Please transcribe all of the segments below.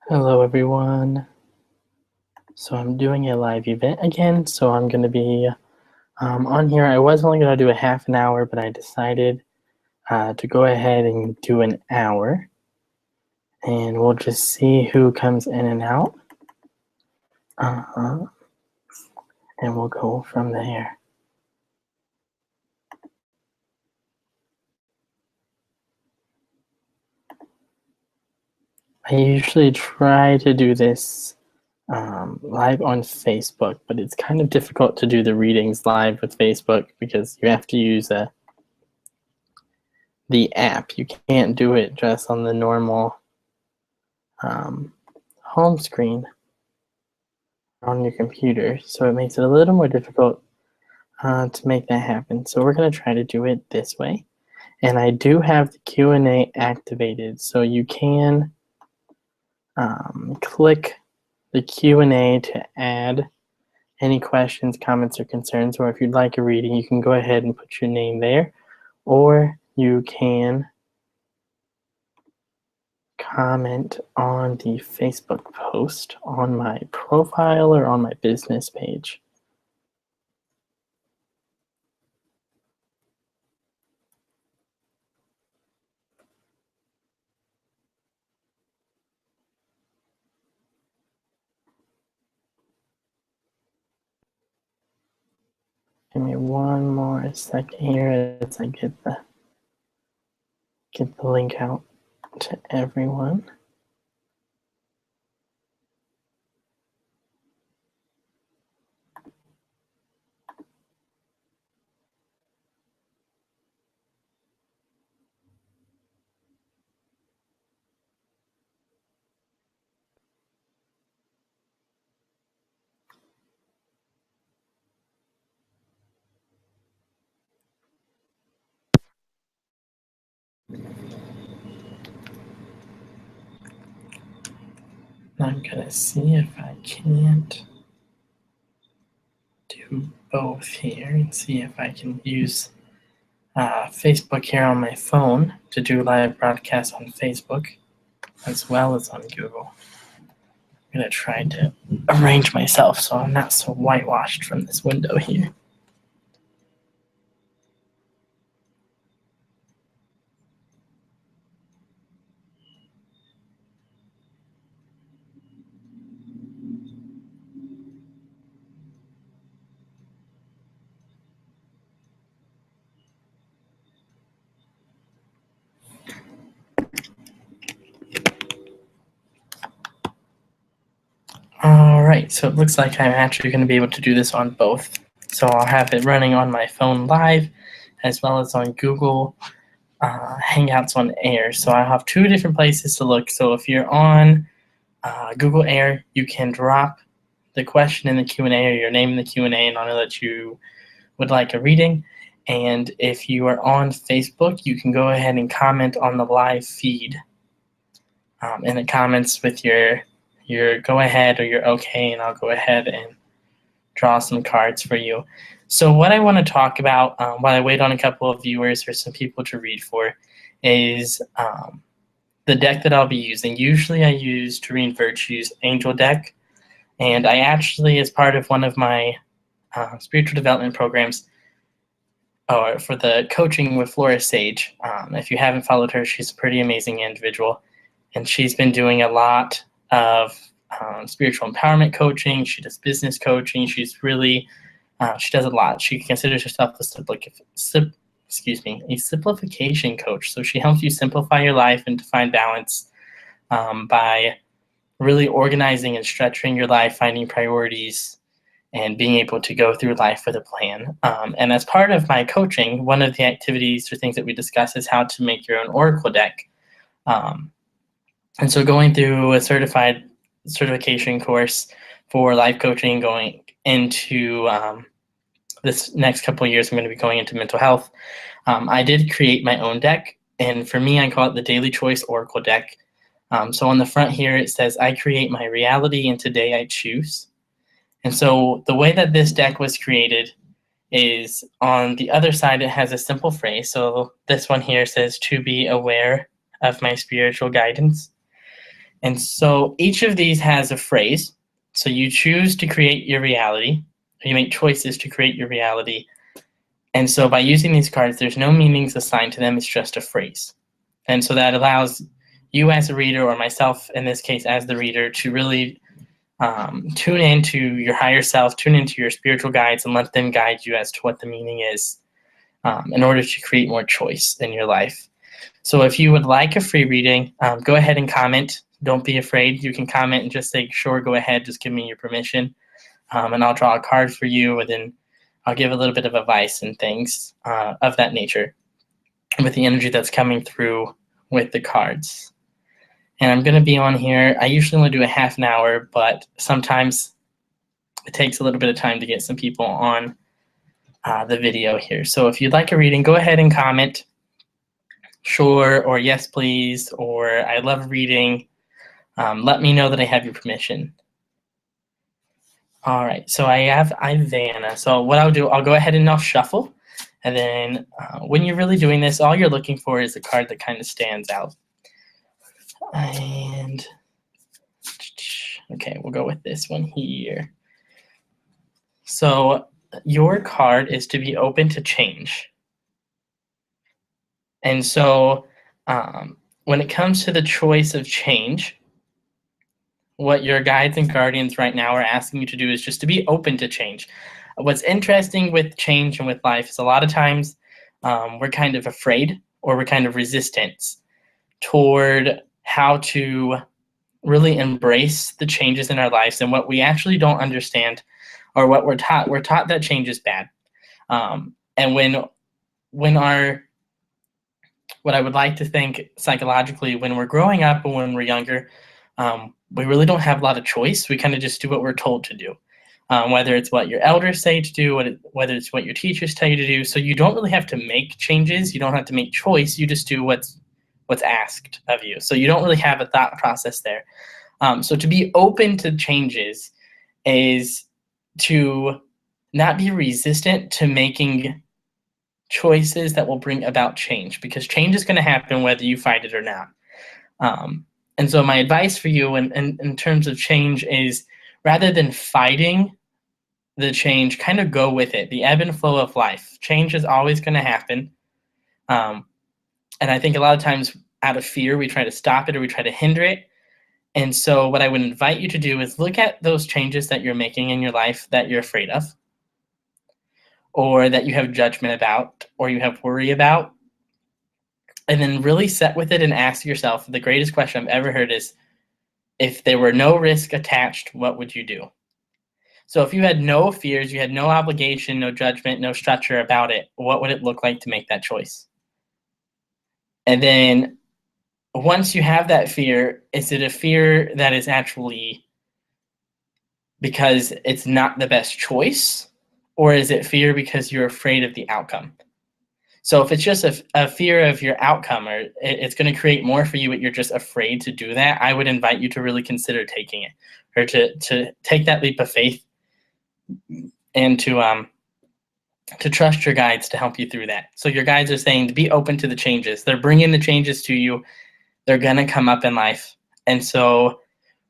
Hello everyone. So I'm doing a live event again, so I'm going to be on here. I was only going to do a half an hour, but I decided to go ahead and do an hour, and we'll just see who comes in and out, uh, and we'll go from there. I usually try to do this live on Facebook, but it's kind of difficult to do the readings live with Facebook because you have to use the app. You can't do it just on the normal home screen on your computer, so it makes it a little more difficult to make that happen. So we're going to try to do it this way. And I do have the Q&A activated, so you can click the Q&A to add any questions, comments, or concerns, or if you'd like a reading, you can go ahead and put your name there, or you can comment on the Facebook post on my profile or on my business page. Give me one more second here as I get the link out to everyone. I'm gonna see if I can't do both here and see if I can use Facebook here on my phone to do live broadcasts on Facebook as well as on Google. I'm gonna try to arrange myself so I'm not so whitewashed from this window here. All right, so it looks like I'm actually going to be able to do this on both. So I'll have it running on my phone live as well as on Google Hangouts on Air. So I have two different places to look. So if you're on Google Air, you can drop the question in the Q&A or your name in the Q&A, and I'll know that you would like a reading. And if you are on Facebook, you can go ahead and comment on the live feed in the comments with your go ahead or your okay, and I'll go ahead and draw some cards for you. So what I want to talk about while I wait on a couple of viewers or some people to read for is the deck that I'll be using. Usually I use Doreen Virtue's Angel deck, and I actually, as part of one of my spiritual development programs, or for the coaching with Flora Sage, if you haven't followed her, she's a pretty amazing individual, and she's been doing a lot of spiritual empowerment coaching. She does business coaching. She's really, she does a lot. She considers herself a simplification coach. So she helps you simplify your life and to find balance by really organizing and structuring your life, finding priorities, and being able to go through life with a plan. And as part of my coaching, one of the activities or things that we discuss is how to make your own Oracle deck. And so going through a certification course for life coaching, going into this next couple of years, I'm going to be going into mental health. I did create my own deck, and for me, I call it the Daily Choice Oracle deck. So on the front here, it says, I create my reality and today I choose. And so the way that this deck was created is on the other side, it has a simple phrase. So this one here says, to be aware of my spiritual guidance. And so each of these has a phrase. So you choose to create your reality. You make choices to create your reality. And so by using these cards, there's no meanings assigned to them. It's just a phrase. And so that allows you as a reader, or myself in this case as the reader, to really tune into your higher self, tune into your spiritual guides, and let them guide you as to what the meaning is in order to create more choice in your life. So if you would like a free reading, go ahead and comment. Don't be afraid. You can comment and just say, sure, go ahead. Just give me your permission. And I'll draw a card for you, and then I'll give a little bit of advice and things of that nature with the energy that's coming through with the cards. And I'm going to be on here. I usually only do a half an hour, but sometimes it takes a little bit of time to get some people on the video here. So if you'd like a reading, go ahead and comment sure, or yes, please, or I love reading. Let me know that I have your permission. All right, so I have Ivana. So what I'll do, I'll go ahead and I'll shuffle. And then when you're really doing this, all you're looking for is a card that kind of stands out. And okay, we'll go with this one here. So your card is to be open to change. And so when it comes to the choice of change, what your guides and guardians right now are asking you to do is just to be open to change. What's interesting with change and with life is a lot of times we're kind of afraid, or we're kind of resistant toward how to really embrace the changes in our lives. And what we actually don't understand, or what we're taught that change is bad. And when what I would like to think psychologically, when we're growing up and when we're younger, we really don't have a lot of choice. We kind of just do what we're told to do, whether it's what your elders say to do, whether it's what your teachers tell you to do. So you don't really have to make changes. You don't have to make choice. You just do what's asked of you. So you don't really have a thought process there. So to be open to changes is to not be resistant to making choices that will bring about change, because change is going to happen whether you fight it or not. And so my advice for you in terms of change is, rather than fighting the change, kind of go with it. The ebb and flow of life. Change is always going to happen. And I think a lot of times out of fear, we try to stop it or we try to hinder it. And so what I would invite you to do is look at those changes that you're making in your life that you're afraid of, or that you have judgment about, or you have worry about, and then really sit with it and ask yourself, the greatest question I've ever heard is, if there were no risk attached, what would you do? So if you had no fears, you had no obligation, no judgment, no structure about it, what would it look like to make that choice? And then once you have that fear, is it a fear that is actually because it's not the best choice? Or is it fear because you're afraid of the outcome? So if it's just a fear of your outcome, or it's going to create more for you, but you're just afraid to do that, I would invite you to really consider taking it, or to take that leap of faith, and to trust your guides to help you through that. So your guides are saying to be open to the changes. They're bringing the changes to you. They're going to come up in life. And so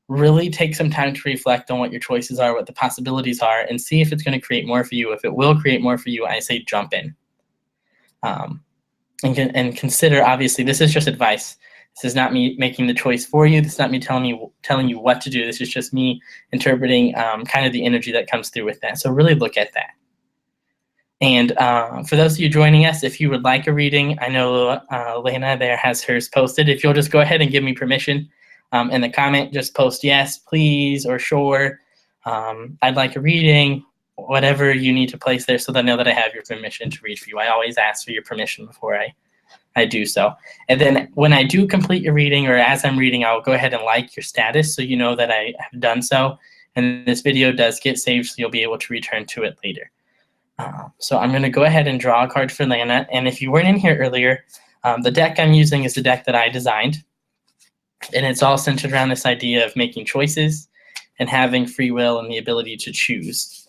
really take some time to reflect on what your choices are, what the possibilities are, and see if it's going to create more for you. If it will create more for you, I say jump in. And consider, obviously, this is just advice. This is not me making the choice for you. This is not me telling you what to do. This is just me interpreting kind of the energy that comes through with that. So really look at that. And for those of you joining us, if you would like a reading, I know Lena there has hers posted. If you'll just go ahead and give me permission in the comment, just post yes, please, or sure. I'd like a reading. Whatever you need to place there, so that I know that I have your permission to read for you. I always ask for your permission before I do so. And then when I do complete your reading, or as I'm reading, I'll go ahead and like your status so you know that I have done so. And this video does get saved, so you'll be able to return to it later. So I'm going to go ahead and draw a card for Lana. And if you weren't in here earlier, the deck I'm using is the deck that I designed. And it's all centered around this idea of making choices and having free will and the ability to choose.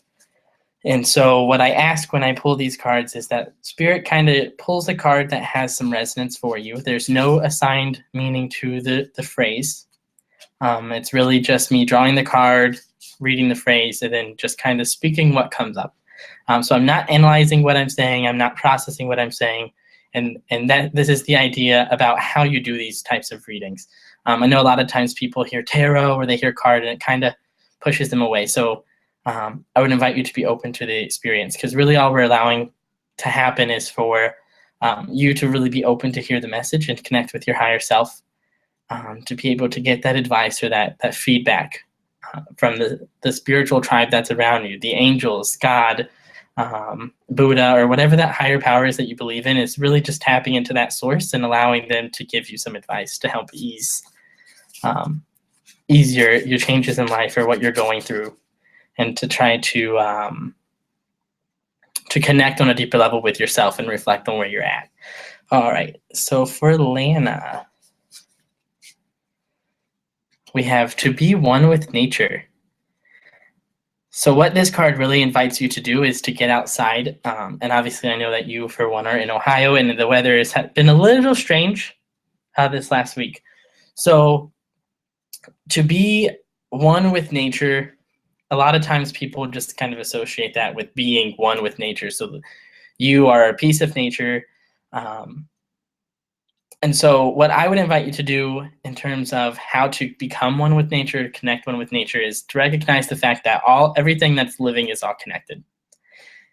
And so what I ask when I pull these cards is that Spirit kind of pulls a card that has some resonance for you. There's no assigned meaning to the phrase, It's really just me drawing the card, reading the phrase, and then just kind of speaking what comes up. So I'm not analyzing what I'm saying. I'm not processing what I'm saying. And that this is the idea about how you do these types of readings. I know a lot of times people hear tarot or they hear card and it kind of pushes them away. So I would invite you to be open to the experience, because really all we're allowing to happen is for you to really be open to hear the message and connect with your higher self, to be able to get that advice or that feedback from the spiritual tribe that's around you, the angels, God, Buddha, or whatever that higher power is that you believe in. Is really just tapping into that source and allowing them to give you some advice to help ease your changes in life or what you're going through, and to try to connect on a deeper level with yourself and reflect on where you're at. All right, so for Lana, we have to be one with nature. So what this card really invites you to do is to get outside. And obviously I know that you, for one, are in Ohio, and the weather has been a little strange this last week. So to be one with nature, a lot of times people just kind of associate that with being one with nature. So you are a piece of nature. And so what I would invite you to do in terms of how to become one with nature, connect one with nature, is to recognize the fact that everything that's living is all connected.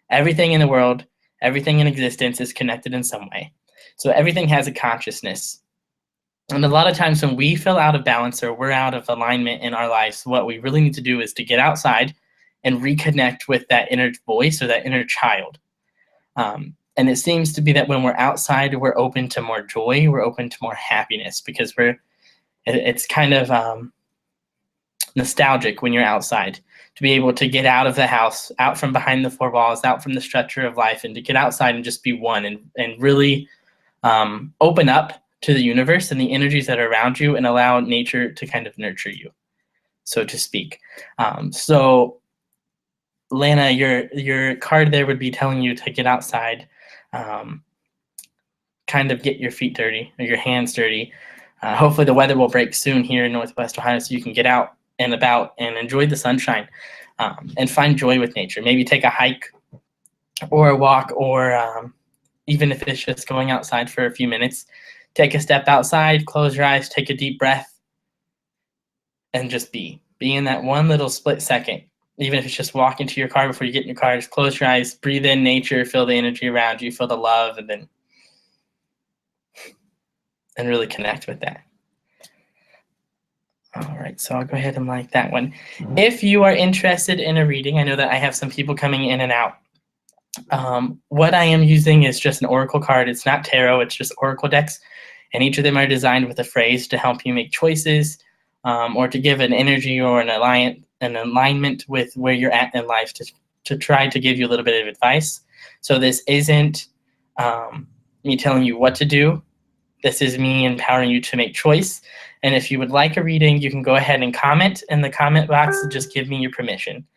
Everything in the world, everything in existence is connected in some way. So everything has a consciousness. And a lot of times when we feel out of balance or we're out of alignment in our lives, what we really need to do is to get outside and reconnect with that inner voice or that inner child. And it seems to be that when we're outside, we're open to more joy, we're open to more happiness, because it's kind of nostalgic when you're outside, to be able to get out of the house, out from behind the four walls, out from the structure of life, and to get outside and just be one, and really open up to the universe and the energies that are around you, and allow nature to kind of nurture you, so to speak. So Lana, your card there would be telling you to get outside, kind of get your feet dirty or your hands dirty. Hopefully the weather will break soon here in Northwest Ohio, so you can get out and about and enjoy the sunshine, and find joy with nature. Maybe take a hike or a walk, or even if it's just going outside for a few minutes, take a step outside, close your eyes, take a deep breath, and just be in that one little split second. Even if it's just walking to your car before you get in your car, just close your eyes, breathe in nature, feel the energy around you, feel the love, and really connect with that. All right, so I'll go ahead and like that one. If you are interested in a reading, I know that I have some people coming in and out. What I am using is just an oracle card. It's not tarot, it's just oracle decks. And each of them are designed with a phrase to help you make choices, or to give an energy or an alignment with where you're at in life, to try to give you a little bit of advice. So this isn't me telling you what to do. This is me empowering you to make choice. And if you would like a reading, you can go ahead and comment in the comment box and just give me your permission.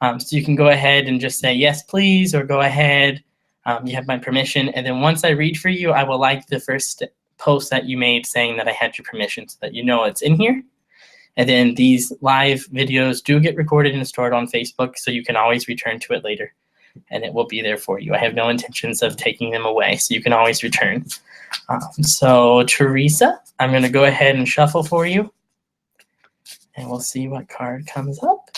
So you can go ahead and just say, yes, please, or go ahead, you have my permission. And then once I read for you, I will like the first post that you made saying that I had your permission, so that you know it's in here. And then these live videos do get recorded and stored on Facebook, so you can always return to it later, and it will be there for you. I have no intentions of taking them away, so you can always return. So Teresa, I'm going to go ahead and shuffle for you, and we'll see what card comes up.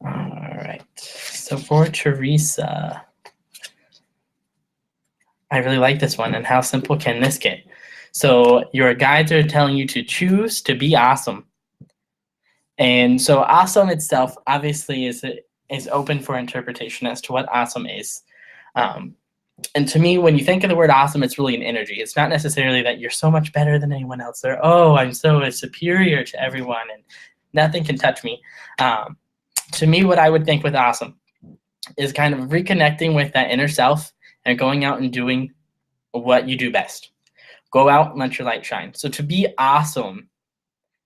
All right, so for Teresa, I really like this one. And how simple can this get? So your guides are telling you to choose to be awesome. And so awesome itself obviously is open for interpretation as to what awesome is. And to me, when you think of the word awesome, it's really an energy. It's not necessarily that you're so much better than anyone else, or, oh, I'm so superior to everyone and nothing can touch me. To me, what I would think with awesome is kind of reconnecting with that inner self and going out and doing what you do best. Go out and let your light shine. So to be awesome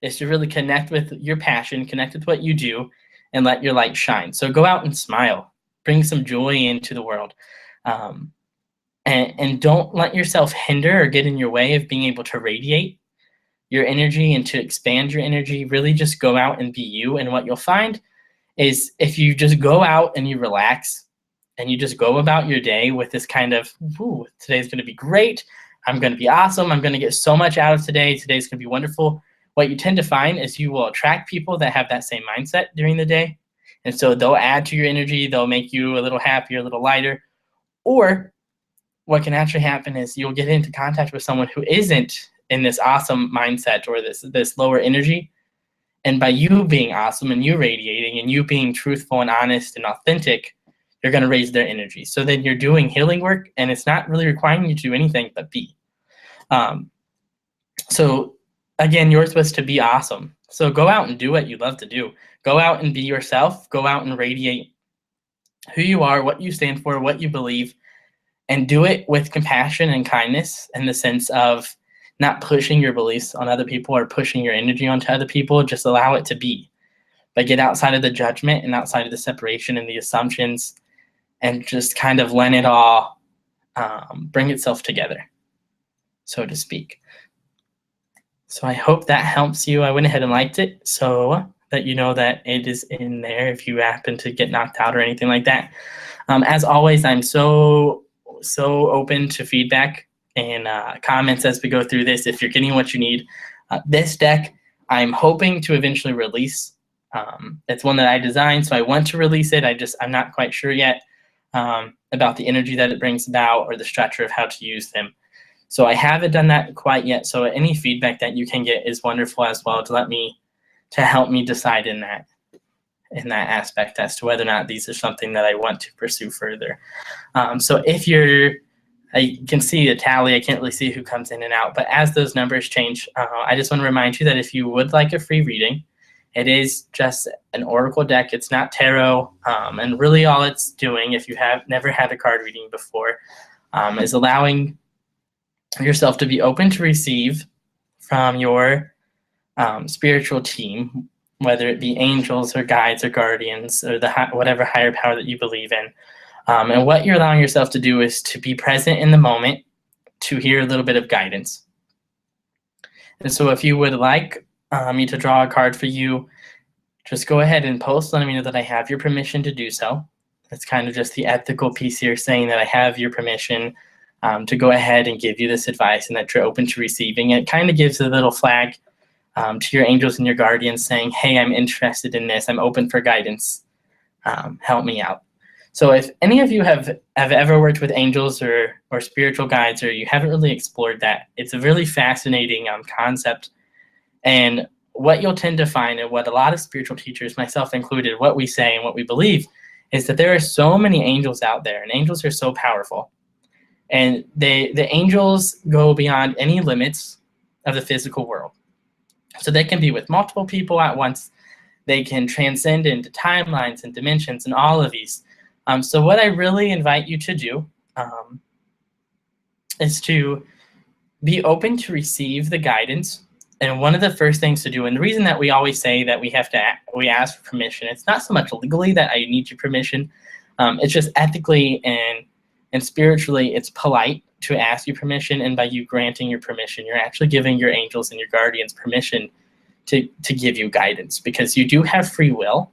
is to really connect with your passion, connect with what you do, and let your light shine. So go out and smile. Bring some joy into the world. And don't let yourself hinder or get in your way of being able to radiate your energy and to expand your energy. Really just go out and be you. And what you'll find is if you just go out and you relax and you just go about your day with this kind of, ooh, today's going to be great. I'm going to be awesome. I'm going to get so much out of today. Today's going to be wonderful. What you tend to find is you will attract people that have that same mindset during the day. And so they'll add to your energy. They'll make you a little happier, a little lighter. Or what can actually happen is you'll get into contact with someone who isn't in this awesome mindset or this lower energy. And by you being awesome and you radiating and you being truthful and honest and authentic, you're going to raise their energy. So then you're doing healing work, and it's not really requiring you to do anything but be. So again, yours was to be awesome. So go out and do what you love to do. Go out and be yourself. Go out and radiate who you are, what you stand for, what you believe, and do it with compassion and kindness, in the sense of not pushing your beliefs on other people or pushing your energy onto other people. Just allow it to be. But get outside of the judgment and outside of the separation and the assumptions, and just kind of let it all bring itself together, so to speak. So I hope that helps you. I went ahead and liked it so that you know that it is in there if you happen to get knocked out or anything like that. As always, I'm so open to feedback and comments as we go through this. If you're getting what you need, this deck I'm hoping to eventually release. It's one that I designed, so I want to release it. I'm not quite sure yet about the energy that it brings about or the structure of how to use them. So I haven't done that quite yet. So any feedback that you can get is wonderful as well, to help me decide in that aspect as to whether or not these are something that I want to pursue further. So if I can see a tally. I can't really see who comes in and out, but as those numbers change, I just want to remind you that if you would like a free reading, it is just an oracle deck. It's not tarot, and really all it's doing, if you have never had a card reading before, is allowing yourself to be open to receive from your spiritual team, whether it be angels or guides or guardians or whatever higher power that you believe in. And what you're allowing yourself to do is to be present in the moment, to hear a little bit of guidance. And so if you would like me to draw a card for you, just go ahead and post, letting me know that I have your permission to do so. It's kind of just the ethical piece here, saying that I have your permission to go ahead and give you this advice and that you're open to receiving. It kind of gives a little flag to your angels and your guardians saying, hey, I'm interested in this. I'm open for guidance. Help me out. So if any of you have ever worked with angels or spiritual guides, or you haven't really explored that, it's a really fascinating concept. And what you'll tend to find, and what a lot of spiritual teachers, myself included, what we say and what we believe, is that there are so many angels out there, and angels are so powerful. And the angels go beyond any limits of the physical world. So they can be with multiple people at once. They can transcend into timelines and dimensions and all of these. So what I really invite you to do is to be open to receive the guidance. And one of the first things to do, and the reason that we always say that we ask for permission, it's not so much legally that I need your permission. It's just ethically and spiritually, it's polite to ask you permission. And by you granting your permission, you're actually giving your angels and your guardians permission to give you guidance, because you do have free will.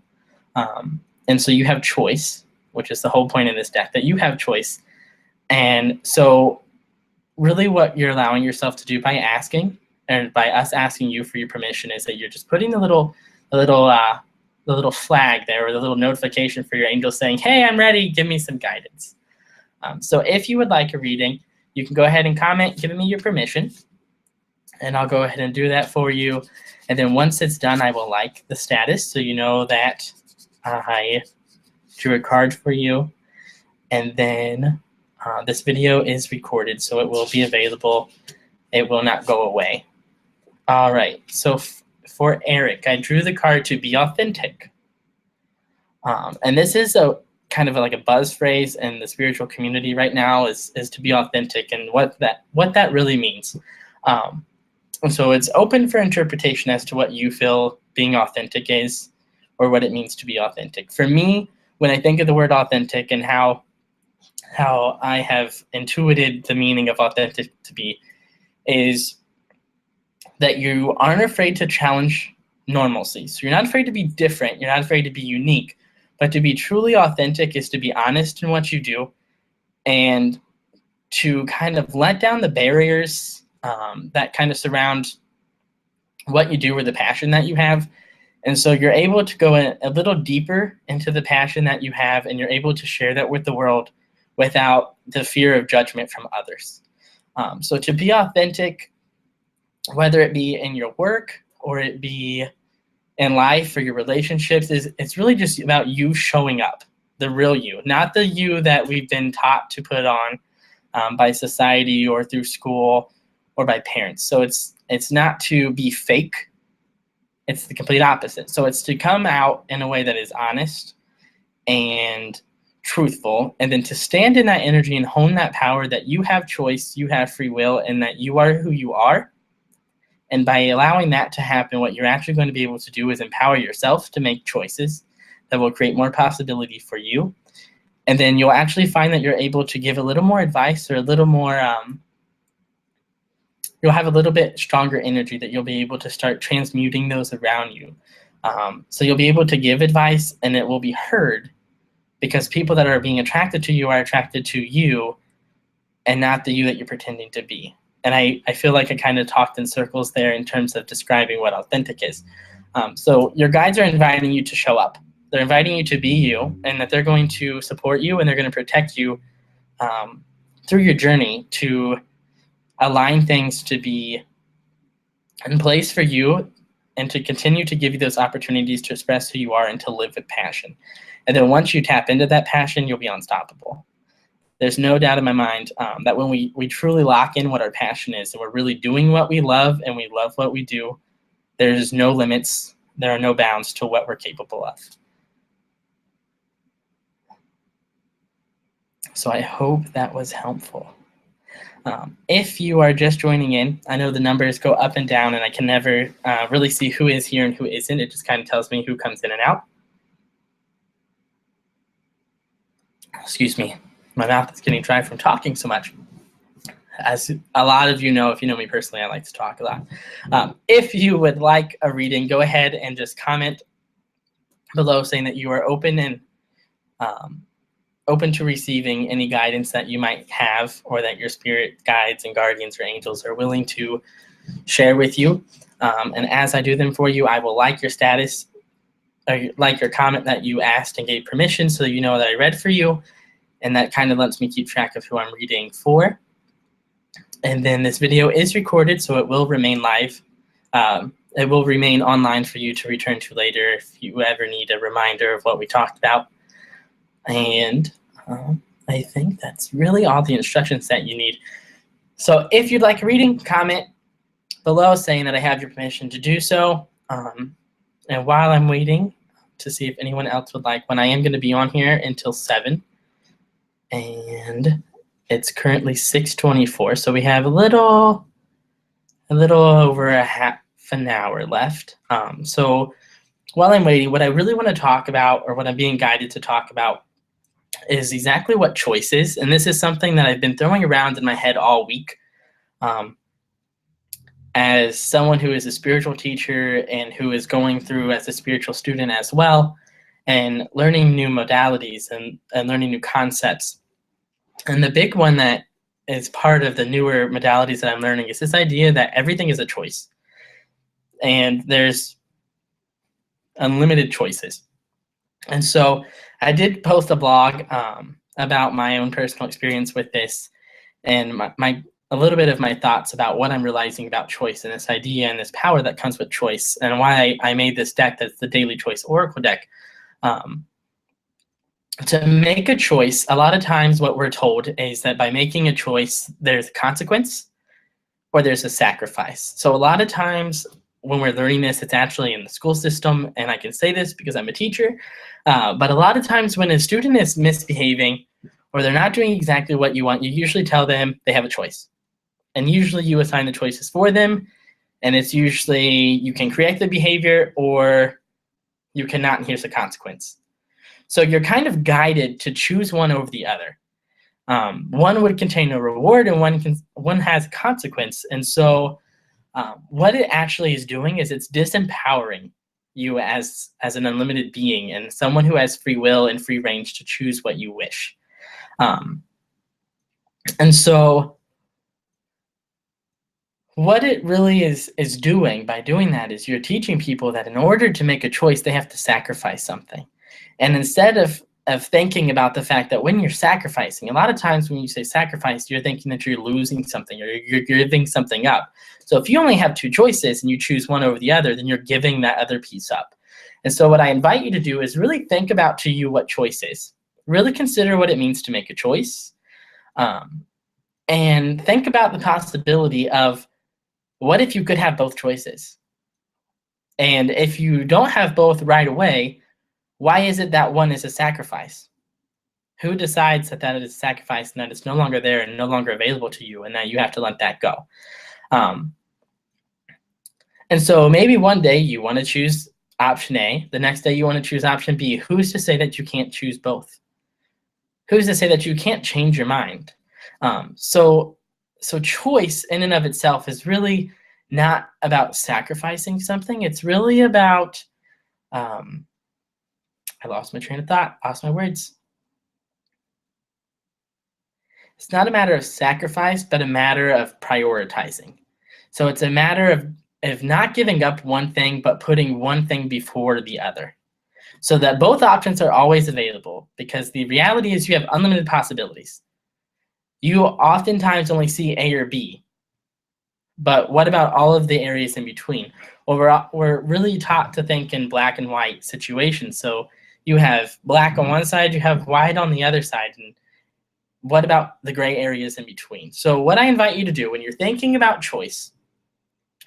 And so you have choice, which is the whole point in this deck, that you have choice. And so really what you're allowing yourself to do by asking, and by us asking you for your permission, is that you're just putting the little flag there, or the little notification for your angels saying, hey, I'm ready, give me some guidance. So if you would like a reading, you can go ahead and comment giving me your permission, and I'll go ahead and do that for you. And then once it's done, I will like the status, so you know that I drew a card for you. And then this video is recorded, so it will be available. It will not go away. All right, so for Eric, I drew the card to be authentic. And this is a kind of like a buzz phrase in the spiritual community right now, is to be authentic, and what that really means. So it's open for interpretation as to what you feel being authentic is, or what it means to be authentic. For me, when I think of the word authentic and how I have intuited the meaning of authentic to be is that you aren't afraid to challenge normalcy. So you're not afraid to be different. You're not afraid to be unique. But to be truly authentic is to be honest in what you do and to kind of let down the barriers that kind of surround what you do or the passion that you have. And so you're able to go a little deeper into the passion that you have, and you're able to share that with the world without the fear of judgment from others. So to be authentic, whether it be in your work or it be in life or your relationships, it's really just about you showing up, the real you, not the you that we've been taught to put on by society or through school or by parents. So it's not to be fake. It's the complete opposite. So it's to come out in a way that is honest and truthful, and then to stand in that energy and hone that power that you have choice, you have free will, and that you are who you are. And by allowing that to happen, what you're actually going to be able to do is empower yourself to make choices that will create more possibility for you. And then you'll actually find that you're able to give a little more advice, or a little more, you'll have a little bit stronger energy that you'll be able to start transmuting those around you. So you'll be able to give advice and it will be heard, because people that are being attracted to you are attracted to you and not the you that you're pretending to be. And I feel like I kind of talked in circles there in terms of describing what authentic is. So your guides are inviting you to show up. They're inviting you to be you, and that they're going to support you and they're going to protect you through your journey to align things to be in place for you, and to continue to give you those opportunities to express who you are and to live with passion. And then once you tap into that passion, you'll be unstoppable. There's no doubt in my mind that when we truly lock in what our passion is, and we're really doing what we love and we love what we do, there's no limits, there are no bounds to what we're capable of. So I hope that was helpful. If you are just joining in, I know the numbers go up and down and I can never really see who is here and who isn't. It just kind of tells me who comes in and out. Excuse me, my mouth is getting dry from talking so much. As a lot of you know, if you know me personally, I like to talk a lot. If you would like a reading, go ahead and just comment below saying that you are open and open to receiving any guidance that you might have, or that your spirit guides and guardians or angels are willing to share with you. And as I do them for you, I will like your status, or like your comment that you asked and gave permission, so you know that I read for you. And that kind of lets me keep track of who I'm reading for. And then this video is recorded, so it will remain live. It will remain online for you to return to later if you ever need a reminder of what we talked about. And I think that's really all the instructions that you need. So if you'd like a reading, comment below saying that I have your permission to do so. And while I'm waiting to see if anyone else would like one, I am going to be on here until 7. And it's currently 6:24, so we have a little over a half an hour left. So while I'm waiting, what I really want to talk about, or what I'm being guided to talk about, is exactly what choice is. And this is something that I've been throwing around in my head all week. As someone who is a spiritual teacher and who is going through as a spiritual student as well, and learning new modalities and learning new concepts. And the big one that is part of the newer modalities that I'm learning is this idea that everything is a choice. And there's unlimited choices. And so I did post a blog about my own personal experience with this, and a little bit of my thoughts about what I'm realizing about choice and this idea and this power that comes with choice, and why I made this deck that's the Daily Choice Oracle deck. To make a choice, a lot of times what we're told is that by making a choice, there's a consequence or there's a sacrifice. So a lot of times when we're learning this, it's actually in the school system, and I can say this because I'm a teacher, but a lot of times when a student is misbehaving or they're not doing exactly what you want, you usually tell them they have a choice. And usually you assign the choices for them, and it's usually you can correct the behavior or You cannot, and here's the consequence. So you're kind of guided to choose one over the other. One would contain a reward, and one has a consequence. And so what it actually is doing is it's disempowering you as an unlimited being and someone who has free will and free range to choose what you wish. And so what it really is doing by doing that is you're teaching people that in order to make a choice, they have to sacrifice something. And instead of thinking about the fact that when you're sacrificing, a lot of times when you say sacrifice, you're thinking that you're losing something or you're giving something up. So if you only have two choices and you choose one over the other, then you're giving that other piece up. And so what I invite you to do is really think about to you what choice is. Really consider what it means to make a choice. And think about the possibility of what if you could have both choices? And if you don't have both right away, why is it that one is a sacrifice? Who decides that that is a sacrifice and that it's no longer there and no longer available to you and that you have to let that go? And so maybe one day you want to choose option A, the next day you want to choose option B. Who's to say that you can't choose both? Who's to say that you can't change your mind? So choice in and of itself is really not about sacrificing something. It's really about, I lost my train of thought, lost my words. It's not a matter of sacrifice, but a matter of prioritizing. So it's a matter of not giving up one thing, but putting one thing before the other. So that both options are always available, because the reality is you have unlimited possibilities. You oftentimes only see A or B, but what about all of the areas in between? Well, we're really taught to think in black and white situations. So you have black on one side, you have white on the other side, and what about the gray areas in between? So what I invite you to do when you're thinking about choice,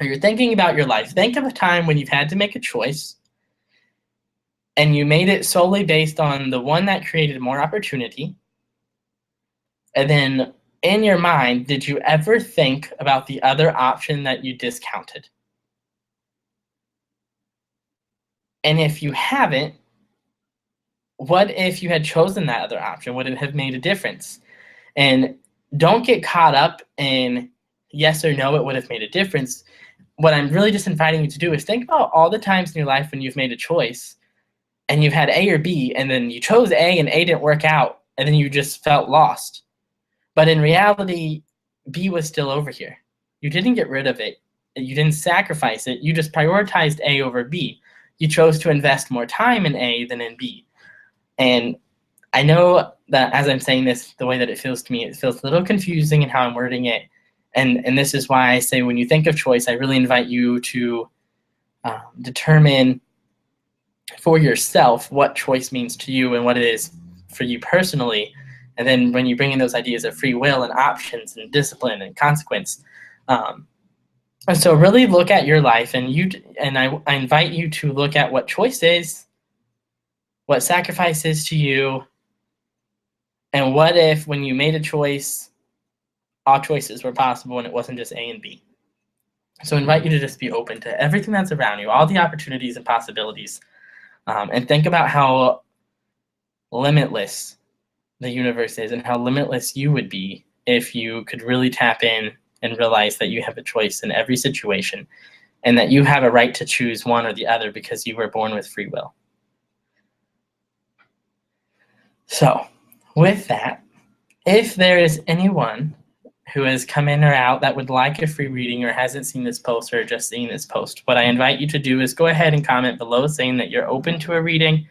or you're thinking about your life, think of a time when you've had to make a choice and you made it solely based on the one that created more opportunity. And then in your mind, did you ever think about the other option that you discounted? And if you haven't, what if you had chosen that other option? Would it have made a difference? And don't get caught up in yes or no, it would have made a difference. What I'm really just inviting you to do is think about all the times in your life when you've made a choice and you've had A or B, and then you chose A and A didn't work out, and then you just felt lost. But in reality, B was still over here. You didn't get rid of it. You didn't sacrifice it. You just prioritized A over B. You chose to invest more time in A than in B. And I know that as I'm saying this, the way that it feels to me, it feels a little confusing in how I'm wording it. And this is why I say when you think of choice, I really invite you to determine for yourself what choice means to you and what it is for you personally. And then when you bring in those ideas of free will and options and discipline and consequence, and so really look at your life, and I invite you to look at what choice is, what sacrifice is to you, and what if when you made a choice, all choices were possible and it wasn't just A and B. So I invite you to just be open to everything that's around you, all the opportunities and possibilities, and think about how limitless the universe is and how limitless you would be if you could really tap in and realize that you have a choice in every situation and that you have a right to choose one or the other because you were born with free will. So with that, if there is anyone who has come in or out that would like a free reading or hasn't seen this post or just seen this post, what I invite you to do is go ahead and comment below saying that you're open to a reading.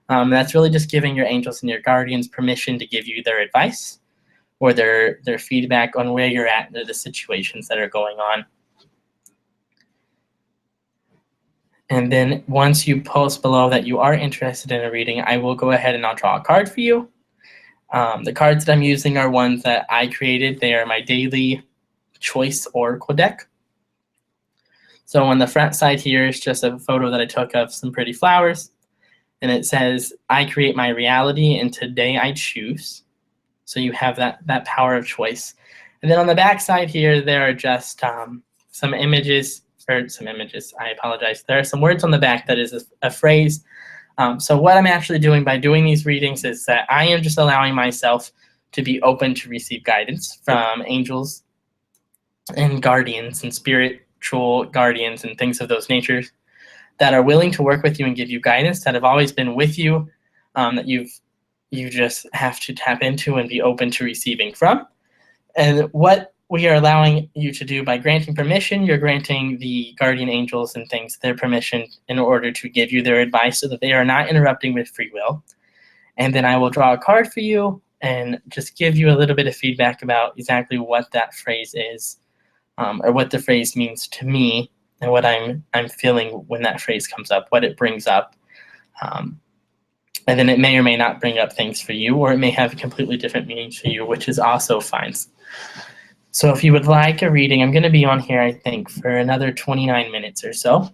That's really just giving your angels and your guardians permission to give you their advice or their feedback on where you're at or the situations that are going on. And then once you post below that you are interested in a reading, I will go ahead and I'll draw a card for you. The cards that I'm using are ones that I created. They are my daily choice oracle deck. So on the front side here is just a photo that I took of some pretty flowers. And it says, I create my reality and today I choose. So you have that power of choice. And then on the back side here, there are just some images or some images. I apologize. There are some words on the back that is a phrase. So what I'm actually doing by doing these readings is that I am just allowing myself to be open to receive guidance from angels and guardians and spiritual guardians and things of those natures that are willing to work with you and give you guidance, that have always been with you, that you just have to tap into and be open to receiving from. And what we are allowing you to do by granting permission, you're granting the guardian angels and things their permission in order to give you their advice so that they are not interrupting with free will. And then I will draw a card for you and just give you a little bit of feedback about exactly what that phrase is, or what the phrase means to me, and what I'm feeling when that phrase comes up, what it brings up. And then it may or may not bring up things for you, or it may have completely different meanings for you, which is also fine. So if you would like a reading, I'm going to be on here, I think, for another 29 minutes or so.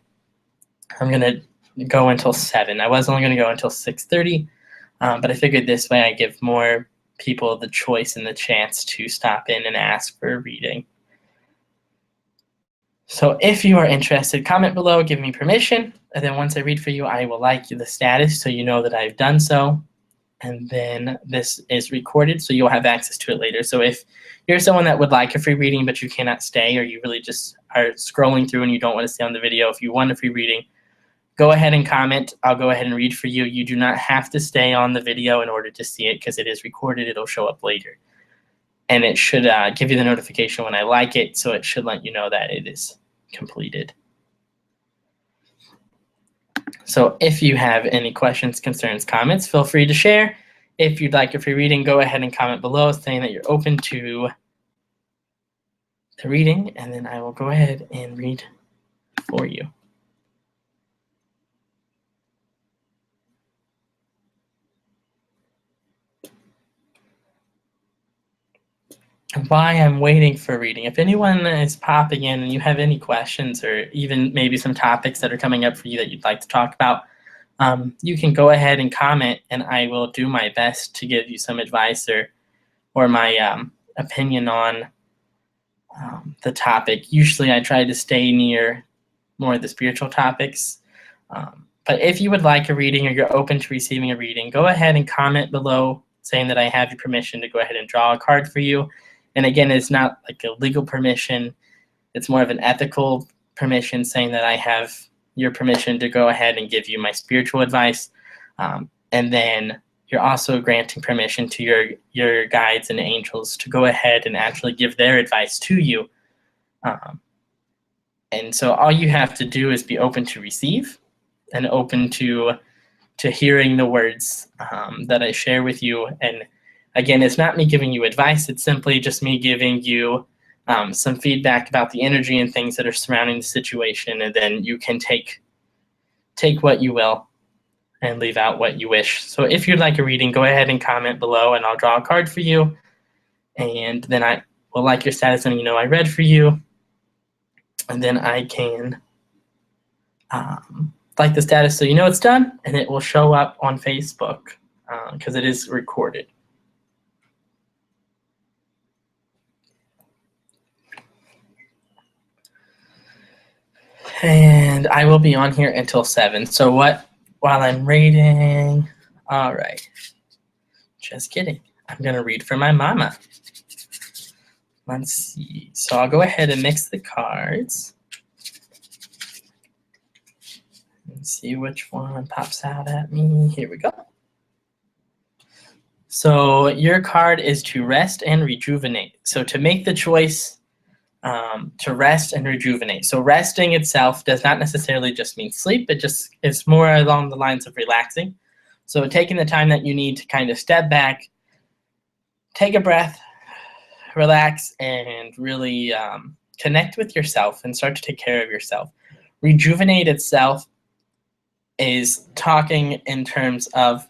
I'm going to go until 7. I was only going to go until 6:30, but I figured this way I give more people the choice and the chance to stop in and ask for a reading. So if you are interested, comment below, give me permission, and then once I read for you, I will like the status so you know that I've done so. And then this is recorded, so you'll have access to it later. So if you're someone that would like a free reading, but you cannot stay, or you really just are scrolling through and you don't want to stay on the video, if you want a free reading, go ahead and comment. I'll go ahead and read for you. You do not have to stay on the video in order to see it because it is recorded. It'll show up later. And it should give you the notification when I like it, so it should let you know that it is completed. So if you have any questions, concerns, comments, feel free to share. If you'd like a free reading, go ahead and comment below saying that you're open to the reading, and then I will go ahead and read for you. Why I'm waiting for reading. If anyone is popping in and you have any questions, or even maybe some topics that are coming up for you that you'd like to talk about, you can go ahead and comment, and I will do my best to give you some advice or my opinion on the topic. Usually I try to stay near more of the spiritual topics. But if you would like a reading, or you're open to receiving a reading, go ahead and comment below saying that I have your permission to go ahead and draw a card for you. And again, it's not like a legal permission. It's more of an ethical permission, saying that I have your permission to go ahead and give you my spiritual advice. And then you're also granting permission to your guides and angels to go ahead and actually give their advice to you. And so all you have to do is be open to receive and open to hearing the words that I share with you. And again, it's not me giving you advice. It's simply just me giving you some feedback about the energy and things that are surrounding the situation, and then you can take what you will and leave out what you wish. So if you'd like a reading, go ahead and comment below, and I'll draw a card for you. And then I will like your status, and you know I read for you. And then I can like the status so you know it's done, and it will show up on Facebook because it is recorded. And I will be on here until 7. So while I'm reading, all right, just kidding. I'm going to read for my mama. Let's see. So I'll go ahead and mix the cards and see which one pops out at me. Here we go. So your card is to rest and rejuvenate. So to make the choice to rest and rejuvenate. So resting itself does not necessarily just mean sleep. It's more along the lines of relaxing. So taking the time that you need to kind of step back, take a breath, relax, and really connect with yourself and start to take care of yourself. Rejuvenate itself is talking in terms of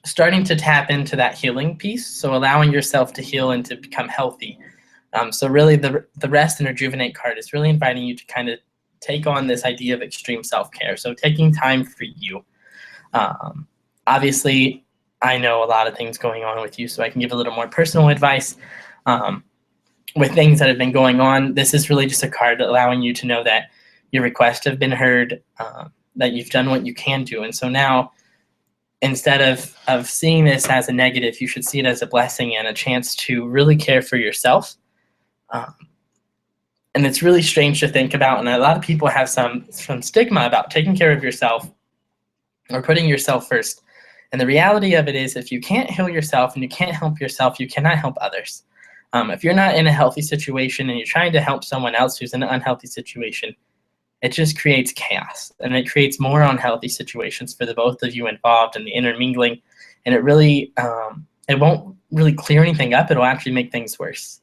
starting to tap into that healing piece. So allowing yourself to heal and to become healthy. So really the rest and rejuvenate card is really inviting you to kind of take on this idea of extreme self-care. So taking time for you. Obviously, I know a lot of things going on with you, so I can give a little more personal advice. with things that have been going on, this is really just a card allowing you to know that your requests have been heard, that you've done what you can do. And so now, instead of seeing this as a negative, you should see it as a blessing and a chance to really care for yourself. And it's really strange to think about, and a lot of people have some stigma about taking care of yourself or putting yourself first. And the reality of it is, if you can't heal yourself and you can't help yourself, you cannot help others. If you're not in a healthy situation and you're trying to help someone else who's in an unhealthy situation, it just creates chaos, and it creates more unhealthy situations for the both of you involved in the intermingling. And it really, it won't really clear anything up. It'll actually make things worse.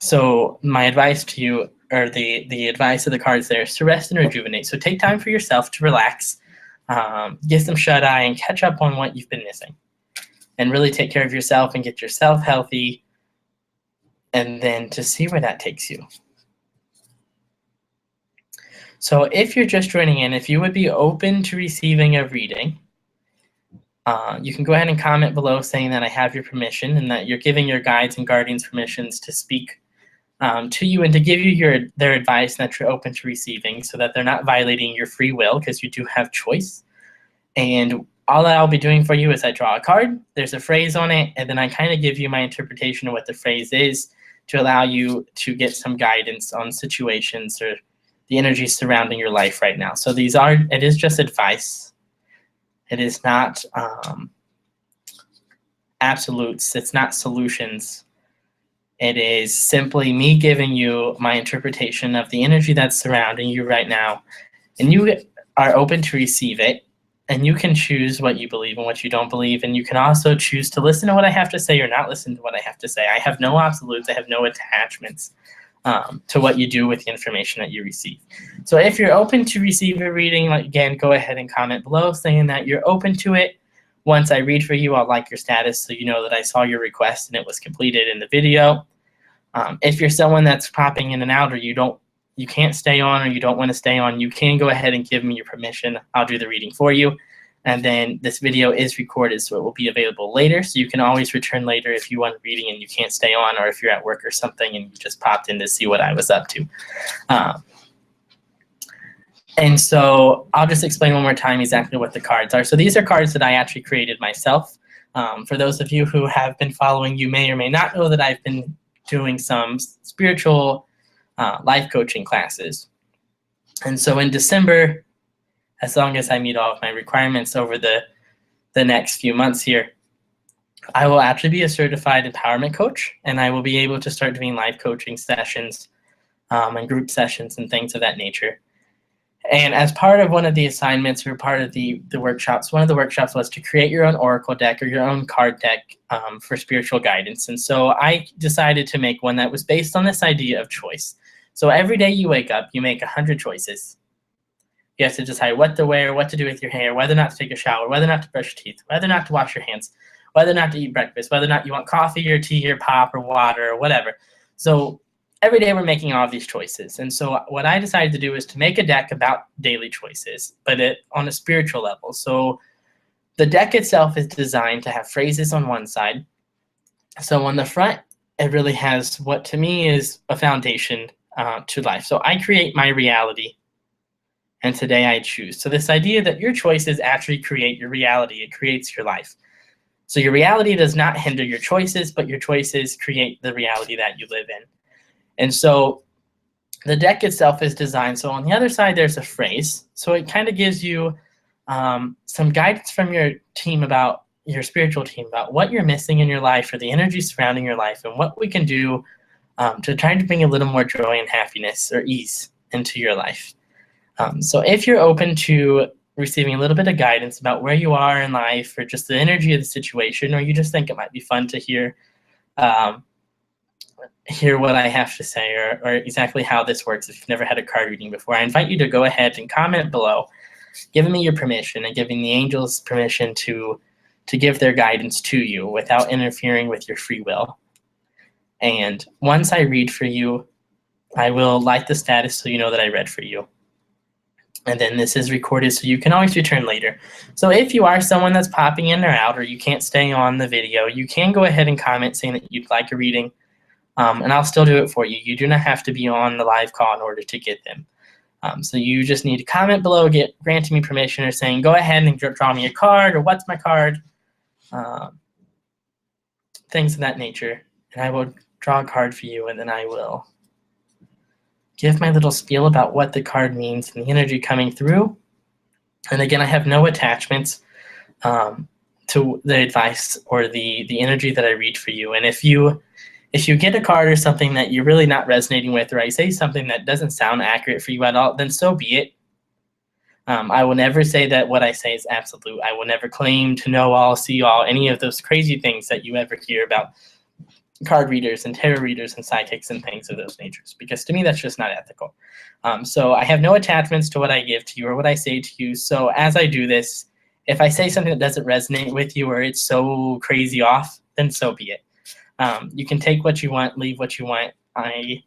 So my advice to you, or the advice of the cards there, is to rest and rejuvenate. So take time for yourself to relax, get some shut-eye, and catch up on what you've been missing. And really take care of yourself and get yourself healthy, and then to see where that takes you. So if you're just joining in, if you would be open to receiving a reading, you can go ahead and comment below saying that I have your permission and that you're giving your guides and guardians permissions to speak to you and to give you their advice, and that you're open to receiving, so that they're not violating your free will, because you do have choice. And all I'll be doing for you is I draw a card, there's a phrase on it, and then I kind of give you my interpretation of what the phrase is to allow you to get some guidance on situations or the energy surrounding your life right now. So it is just advice. It is not absolutes. It's not solutions. It is simply me giving you my interpretation of the energy that's surrounding you right now. And you are open to receive it. And you can choose what you believe and what you don't believe. And you can also choose to listen to what I have to say or not listen to what I have to say. I have no absolutes. I have no attachments to what you do with the information that you receive. So if you're open to receive a reading, again, go ahead and comment below saying that you're open to it. Once I read for you, I'll like your status so you know that I saw your request and it was completed in the video. If you're someone that's popping in and out, or you can't stay on, or you don't want to stay on, you can go ahead and give me your permission. I'll do the reading for you. And then this video is recorded, so it will be available later. So you can always return later if you want a reading and you can't stay on, or if you're at work or something and you just popped in to see what I was up to. And so I'll just explain one more time exactly what the cards are. So these are cards that I actually created myself. For those of you who have been following, you may or may not know that I've been doing some spiritual life coaching classes. And so in December, as long as I meet all of my requirements over the next few months here, I will actually be a certified empowerment coach, and I will be able to start doing live coaching sessions and group sessions and things of that nature. And as part of one of the assignments, or part of the workshops, one of the workshops was to create your own oracle deck or your own card deck for spiritual guidance. And so I decided to make one that was based on this idea of choice. So every day you wake up, you make 100 choices. You have to decide what to wear, what to do with your hair, whether or not to take a shower, whether or not to brush your teeth, whether or not to wash your hands, whether or not to eat breakfast, whether or not you want coffee or tea or pop or water or whatever. So every day we're making all of these choices. And so what I decided to do is to make a deck about daily choices, but on a spiritual level. So the deck itself is designed to have phrases on one side. So on the front, it really has what to me is a foundation to life. So I create my reality, and today I choose. So this idea that your choices actually create your reality, it creates your life. So your reality does not hinder your choices, but your choices create the reality that you live in. And so the deck itself is designed, so on the other side there's a phrase. So it kind of gives you some guidance from your team, about your spiritual team, about what you're missing in your life or the energy surrounding your life, and what we can do to try to bring a little more joy and happiness or ease into your life. So if you're open to receiving a little bit of guidance about where you are in life, or just the energy of the situation, or you just think it might be fun to hear what I have to say, or exactly how this works if you've never had a card reading before, I invite you to go ahead and comment below, giving me your permission and giving the angels permission to give their guidance to you without interfering with your free will. And once I read for you, I will like the status so you know that I read for you. And then this is recorded, so you can always return later. So if you are someone that's popping in or out, or you can't stay on the video, you can go ahead and comment saying that you'd like a reading. and I'll still do it for you. You do not have to be on the live call in order to get them. So you just need to comment below, granting me permission, or saying, go ahead and draw me a card, or what's my card, things of that nature. And I will draw a card for you, and then I will give my little spiel about what the card means and the energy coming through. And again, I have no attachments to the advice or the energy that I read for you. And if you get a card or something that you're really not resonating with, or I say something that doesn't sound accurate for you at all, then so be it. I will never say that what I say is absolute. I will never claim to know all, see all, any of those crazy things that you ever hear about card readers and tarot readers and psychics and things of those natures, because to me that's just not ethical. So I have no attachments to what I give to you or what I say to you. So as I do this, if I say something that doesn't resonate with you or it's so crazy off, then so be it. You can take what you want, leave what you want. I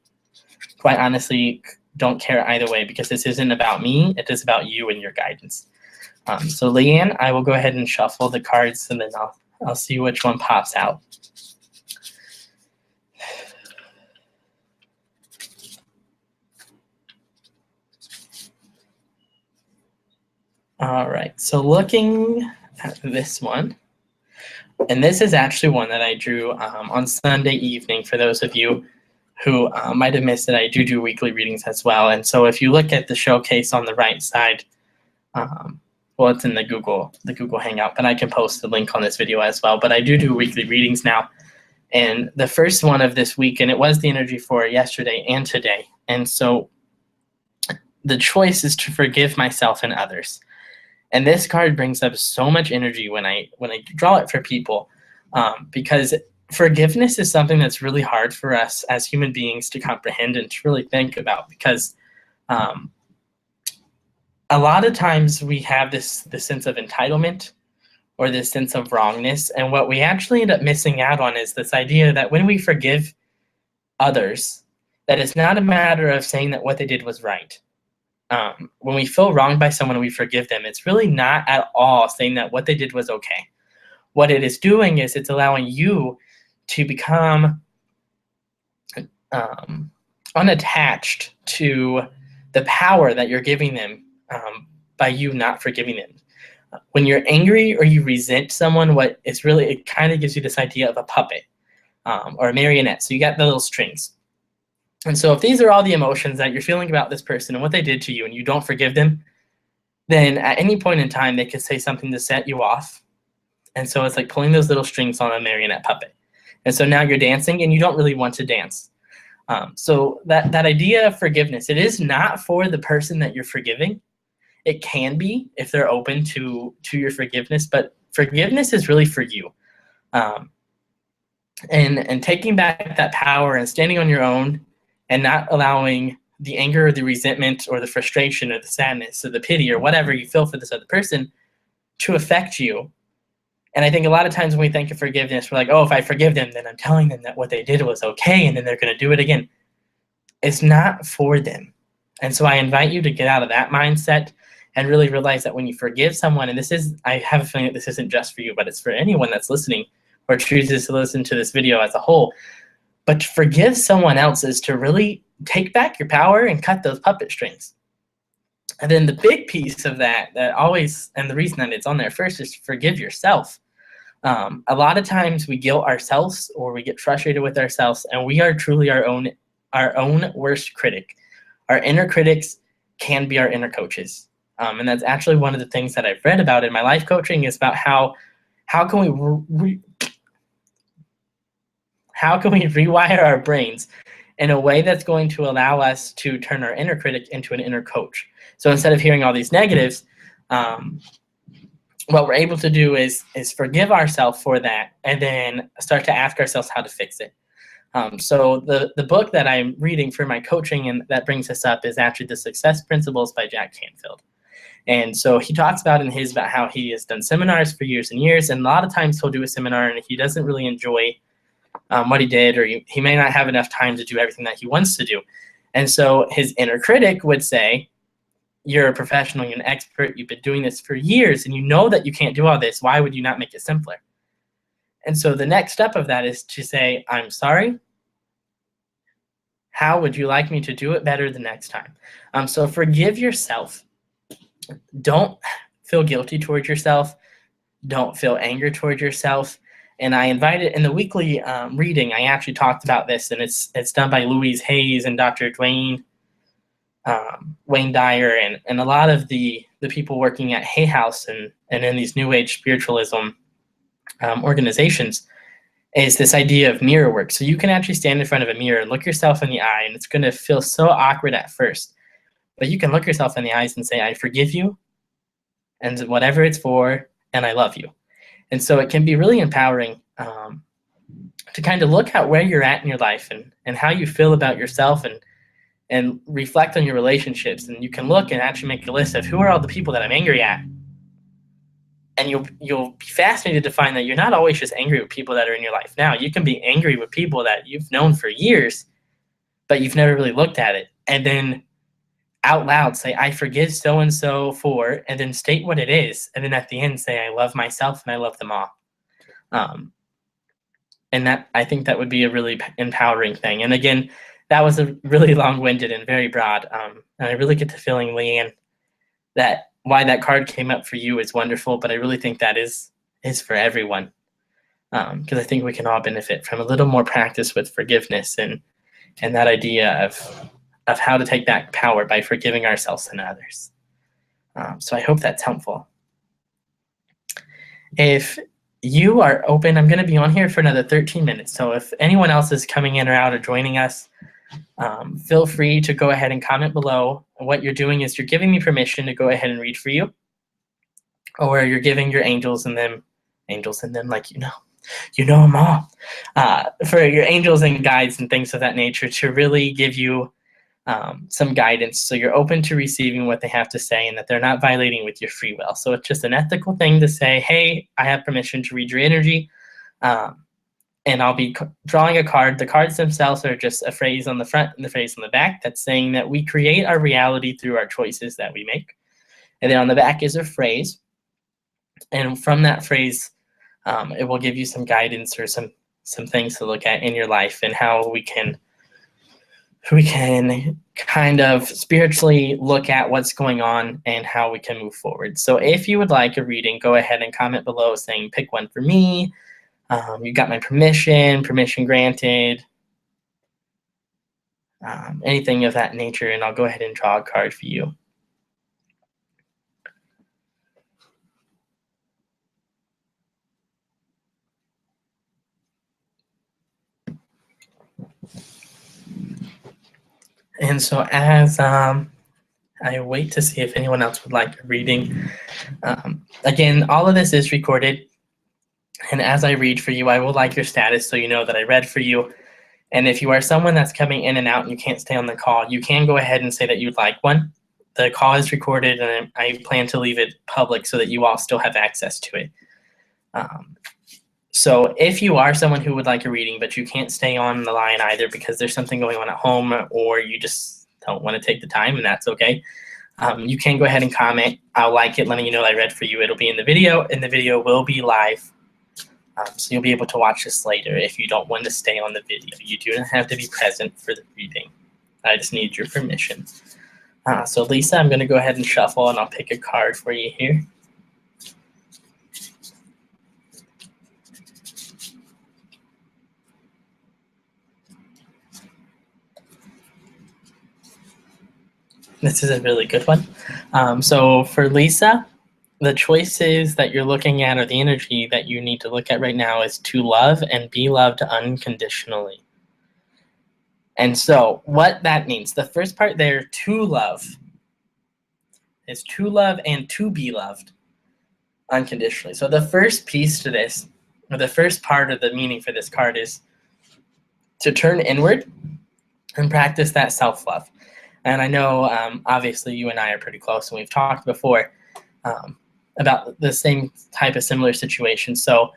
quite honestly don't care either way, because this isn't about me. It is about you and your guidance. So Leanne, I will go ahead and shuffle the cards, and then I'll see which one pops out. All right, so looking at this one, and this is actually one that I drew on Sunday evening. For those of you who might have missed it, I do weekly readings as well. And so if you look at the showcase on the right side, well, it's in the Google Hangout, but I can post the link on this video as well. But I do weekly readings now. And the first one of this week, and it was the energy for yesterday and today. And so the choice is to forgive myself and others. And this card brings up so much energy when I draw it for people, because forgiveness is something that's really hard for us as human beings to comprehend and to really think about, because a lot of times we have this sense of entitlement or this sense of wrongness, and what we actually end up missing out on is this idea that when we forgive others, that it's not a matter of saying that what they did was right. When we feel wronged by someone and we forgive them, it's really not at all saying that what they did was okay. What it is doing is it's allowing you to become unattached to the power that you're giving them by you not forgiving them. When you're angry or you resent someone, what it's really, it kind of gives you this idea of a puppet or a marionette. So you got the little strings. And so if these are all the emotions that you're feeling about this person and what they did to you, and you don't forgive them, then at any point in time, they could say something to set you off. And so it's like pulling those little strings on a marionette puppet. And so now you're dancing and you don't really want to dance. So that idea of forgiveness, it is not for the person that you're forgiving. It can be if they're open to your forgiveness, but forgiveness is really for you. And taking back that power and standing on your own, and not allowing the anger or the resentment or the frustration or the sadness or the pity or whatever you feel for this other person to affect you. And I think a lot of times when we think of forgiveness, we're like, oh, if I forgive them, then I'm telling them that what they did was okay, and then they're going to do it again. It's not for them. And so I invite you to get out of that mindset and really realize that when you forgive someone, and this is, I have a feeling that this isn't just for you, but it's for anyone that's listening or chooses to listen to this video as a whole. But to forgive someone else is to really take back your power and cut those puppet strings. And then the big piece of that always, and the reason that it's on there first, is to forgive yourself. A lot of times we guilt ourselves or we get frustrated with ourselves, and we are truly our own worst critic. Our inner critics can be our inner coaches. And that's actually one of the things that I've read about in my life coaching, is about how can we rewire our brains in a way that's going to allow us to turn our inner critic into an inner coach. So instead of hearing all these negatives, what we're able to do is forgive ourselves for that, and then start to ask ourselves how to fix it. So the book that I'm reading for my coaching and that brings this up is actually The Success Principles by Jack Canfield. And so he talks about in his about how he has done seminars for years and years, and a lot of times he'll do a seminar and he doesn't really enjoy what he did, or he may not have enough time to do everything that he wants to do. And so his inner critic would say, you're a professional, you're an expert, you've been doing this for years, and you know that you can't do all this. Why would you not make it simpler? And so the next step of that is to say, I'm sorry, How would you like me to do it better the next time? So forgive yourself. Don't feel guilty towards yourself. Don't feel anger towards yourself. And I invited in the weekly reading, I actually talked about this, and it's done by Louise Hayes and Dr. Wayne Dyer, and a lot of the people working at Hay House and in these New Age spiritualism organizations, is this idea of mirror work. So you can actually stand in front of a mirror and look yourself in the eye, and it's going to feel so awkward at first. But you can look yourself in the eyes and say, I forgive you, and whatever it's for, and I love you. And so it can be really empowering to kind of look at where you're at in your life and how you feel about yourself, and reflect on your relationships. And you can look and actually make a list of who are all the people that I'm angry at. And you'll be fascinated to find that you're not always just angry with people that are in your life now. You can be angry with people that you've known for years, but you've never really looked at it. And then out loud say, I forgive so-and-so for, and then state what it is. And then at the end say, I love myself and I love them all. And that, I think that would be a really empowering thing. And again, that was a really long-winded and very broad. And I really get the feeling, Leanne, that why that card came up for you is wonderful, but I really think that is for everyone. Because I think we can all benefit from a little more practice with forgiveness and that idea of how to take that power by forgiving ourselves and others. So I hope that's helpful. If you are open, I'm going to be on here for another 13 minutes. So if anyone else is coming in or out or joining us, feel free to go ahead and comment below. What you're doing is you're giving me permission to go ahead and read for you, or you're giving your angels and them, like you know them all, for your angels and guides and things of that nature to really give you some guidance, so you're open to receiving what they have to say and that they're not violating with your free will. So it's just an ethical thing to say, hey, I have permission to read your energy, and I'll be drawing a card. The cards themselves are just a phrase on the front and the phrase on the back that's saying that we create our reality through our choices that we make. And then on the back is a phrase, and from that phrase, it will give you some guidance or some things to look at in your life and how we can kind of spiritually look at what's going on and how we can move forward. So if you would like a reading, go ahead and comment below saying, pick one for me. You got my permission granted, anything of that nature, and I'll go ahead and draw a card for you. And so as I wait to see if anyone else would like a reading, again, all of this is recorded. And as I read for you, I will like your status so you know that I read for you. And if you are someone that's coming in and out and you can't stay on the call, you can go ahead and say that you'd like one. The call is recorded, and I plan to leave it public so that you all still have access to it. So if you are someone who would like a reading, but you can't stay on the line either because there's something going on at home, or you just don't want to take the time, and that's okay, you can go ahead and comment. I'll like it, letting you know that I read for you. It'll be in the video, and the video will be live. So you'll be able to watch this later if you don't want to stay on the video. You do not have to be present for the reading. I just need your permission. So Lisa, I'm going to go ahead and shuffle, and I'll pick a card for you here. This is a really good one. So for Lisa, the choices that you're looking at, or the energy that you need to look at right now, is to love and be loved unconditionally. And so what that means, the first part there, to love, is to love and to be loved unconditionally. So the first piece to this, or the first part of the meaning for this card, is to turn inward and practice that self-love. And I know, obviously, you and I are pretty close, and we've talked before about the same type of similar situation. So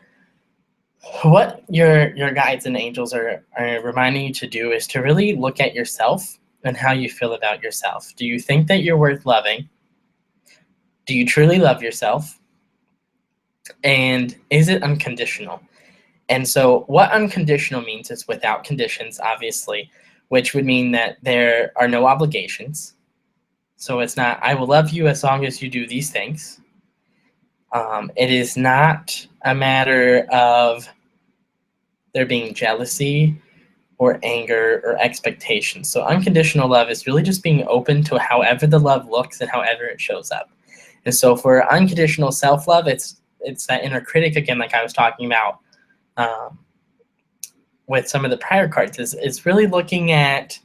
what your guides and angels are reminding you to do is to really look at yourself and how you feel about yourself. Do you think that you're worth loving? Do you truly love yourself? And is it unconditional? And so what unconditional means is without conditions, obviously, which would mean that there are no obligations. So it's not, I will love you as long as you do these things. It is not a matter of there being jealousy or anger or expectation. So unconditional love is really just being open to however the love looks and however it shows up. And so for unconditional self-love, it's that inner critic again, like I was talking about with some of the prior cards, is really looking at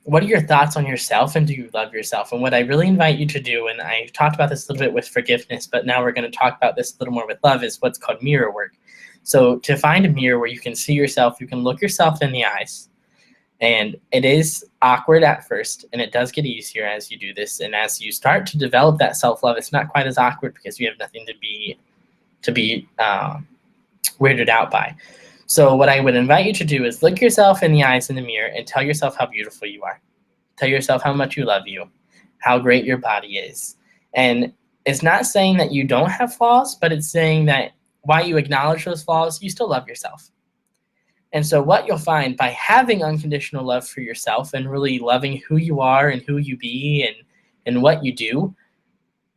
what are your thoughts on yourself, and do you love yourself? And what I really invite you to do, and I talked about this a little bit with forgiveness, but now we're going to talk about this a little more with love, is what's called mirror work. So to find a mirror where you can see yourself, you can look yourself in the eyes. And it is awkward at first, and it does get easier as you do this. And as you start to develop that self-love, it's not quite as awkward because you have nothing to be weirded out by. So what I would invite you to do is look yourself in the eyes in the mirror and tell yourself how beautiful you are. Tell yourself how much you love you, how great your body is. And it's not saying that you don't have flaws, but it's saying that while you acknowledge those flaws, you still love yourself. And so what you'll find by having unconditional love for yourself and really loving who you are and who you be and what you do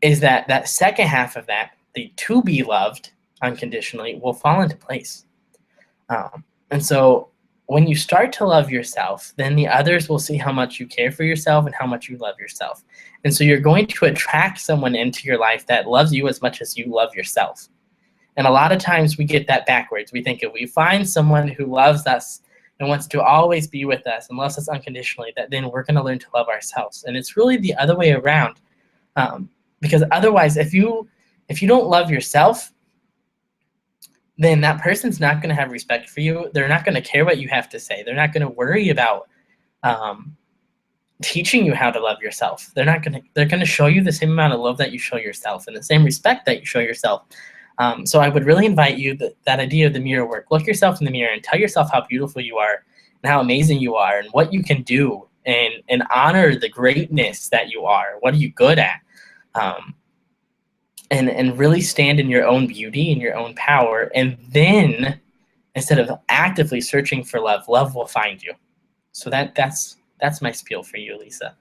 is that that second half of that, the to be loved unconditionally, will fall into place. And so when you start to love yourself, then the others will see how much you care for yourself and how much you love yourself. And so you're going to attract someone into your life that loves you as much as you love yourself. And a lot of times we get that backwards. We think if we find someone who loves us and wants to always be with us and loves us unconditionally, that then we're going to learn to love ourselves. And it's really the other way around. Because otherwise, if you don't love yourself, then that person's not going to have respect for you. They're not going to care what you have to say. They're not going to worry about teaching you how to love yourself. They're going to show you the same amount of love that you show yourself and the same respect that you show yourself. So I would really invite you, that idea of the mirror work, look yourself in the mirror and tell yourself how beautiful you are and how amazing you are and what you can do, and honor the greatness that you are. What are you good at? And really stand in your own beauty and your own power. And then instead of actively searching for love, love will find you. So that's my spiel for you, Lisa.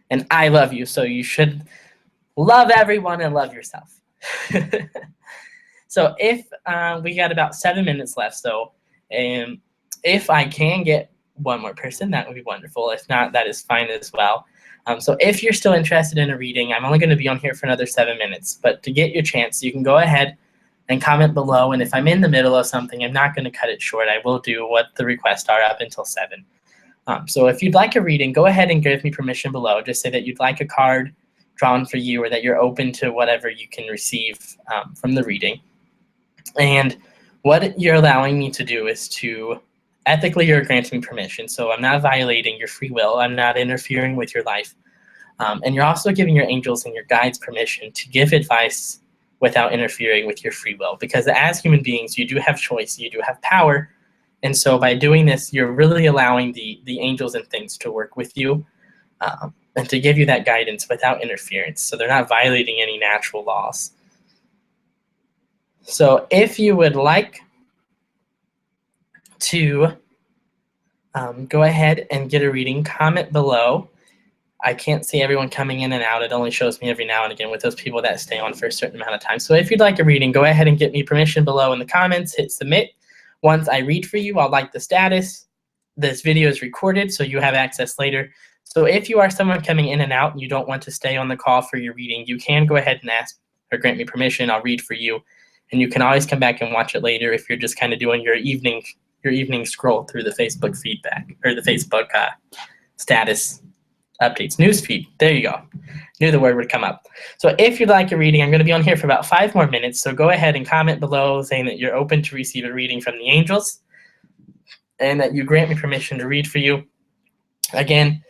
And I love you, so you should love everyone and love yourself. So if we got about 7 minutes left, so if I can get one more person, that would be wonderful. If not, that is fine as well. So if you're still interested in a reading, I'm only going to be on here for another 7 minutes, but to get your chance, you can go ahead and comment below. And if I'm in the middle of something, I'm not going to cut it short. I will do what the requests are up until 7. So if you'd like a reading, go ahead and give me permission below. Just say that you'd like a card drawn for you, or that you're open to whatever you can receive from the reading. And what you're allowing me to do is to ethically, you're granting me permission. So I'm not violating your free will. I'm not interfering with your life. And you're also giving your angels and your guides permission to give advice without interfering with your free will. Because as human beings, you do have choice, you do have power. And so by doing this, you're really allowing the angels and things to work with you and to give you that guidance without interference. So they're not violating any natural laws. So if you would like to go ahead and get a reading, comment below. I can't see everyone coming in and out. It only shows me every now and again with those people that stay on for a certain amount of time. So if you'd like a reading, go ahead and get me permission below in the comments, hit submit. Once I read for you, I'll like the status. This video is recorded, so you have access later. So if you are someone coming in and out and you don't want to stay on the call for your reading, you can go ahead and ask or grant me permission. I'll read for you. And you can always come back and watch it later if you're just kind of doing your evening scroll through the Facebook feedback or the Facebook status updates, news feed. There you go. Knew the word would come up. So if you'd like a reading, I'm going to be on here for about 5 more minutes. So go ahead and comment below saying that you're open to receive a reading from the angels and that you grant me permission to read for you. Again,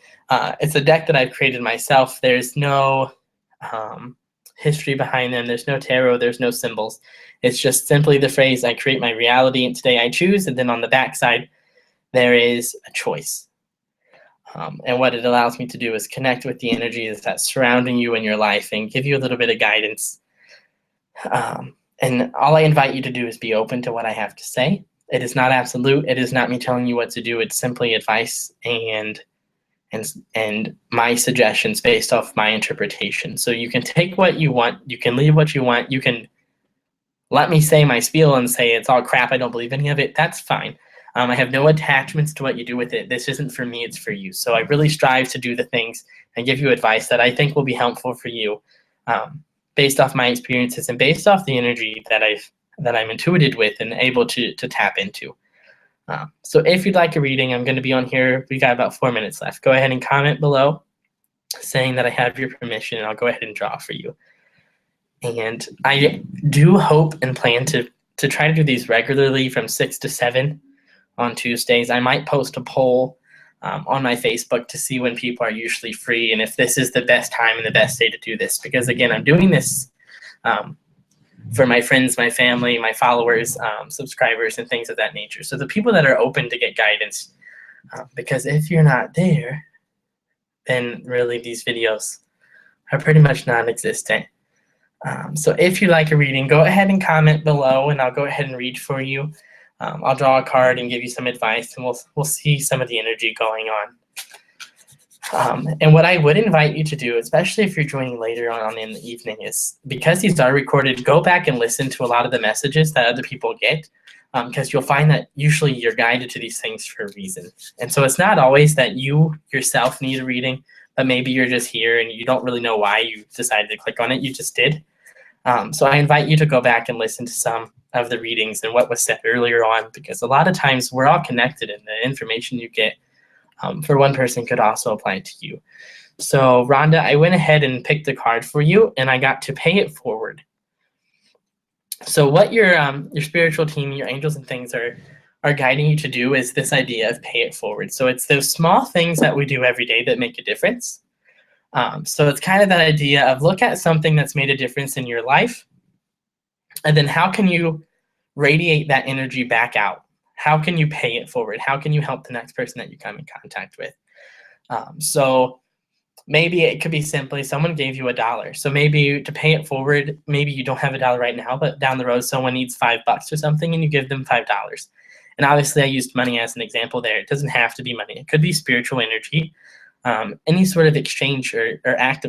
it's a deck that I've created myself. There's no history behind them. There's no tarot. There's no symbols. It's just simply the phrase, I create my reality and today I choose. And then on the back side, there is a choice. And what it allows me to do is connect with the energies that's surrounding you in your life and give you a little bit of guidance. And all I invite you to do is be open to what I have to say It is not absolute. It is not me telling you what to do. It's simply advice and my suggestions based off my interpretation. So you can take what you want. You can leave what you want. You can let me say my spiel and say it's all crap. I don't believe any of it. That's fine. I have no attachments to what you do with it. This isn't for me. It's for you. So I really strive to do the things and give you advice that I think will be helpful for you, based off my experiences and based off the energy that I'm intuited with and able to tap into. So if you'd like a reading, I'm going to be on here. We got about 4 minutes left. Go ahead and comment below saying that I have your permission, and I'll go ahead and draw for you. And I do hope and plan to try to do these regularly from 6 to 7 on Tuesdays. I might post a poll on my Facebook to see when people are usually free and if this is the best time and the best day to do this. Because again, I'm doing this for my friends, my family, my followers, subscribers, and things of that nature. So the people that are open to get guidance, because if you're not there, then really these videos are pretty much non-existent. So if you like a reading, go ahead and comment below and I'll go ahead and read for you. I'll draw a card and give you some advice, and we'll see some of the energy going on. And what I would invite you to do, especially if you're joining later on in the evening, is because these are recorded, go back and listen to a lot of the messages that other people get, because you'll find that usually you're guided to these things for a reason. And so it's not always that you yourself need a reading, but maybe you're just here and you don't really know why you decided to click on it. You just did. So I invite you to go back and listen to some of the readings and what was said earlier on, because a lot of times we're all connected and the information you get for one person could also apply to you. So Rhonda, I went ahead and picked a card for you and I got to pay it forward. So what your spiritual team, your angels and things are guiding you to do is this idea of pay it forward. So it's those small things that we do every day that make a difference. So it's kind of that idea of look at something that's made a difference in your life, and then how can you radiate that energy back out? How can you pay it forward? How can you help the next person that you come in contact with? So maybe it could be simply someone gave you $1. So maybe to pay it forward, maybe you don't have $1 right now, but down the road someone needs $5 or something and you give them $5. And obviously I used money as an example there. It doesn't have to be money. It could be spiritual energy. Any sort of exchange or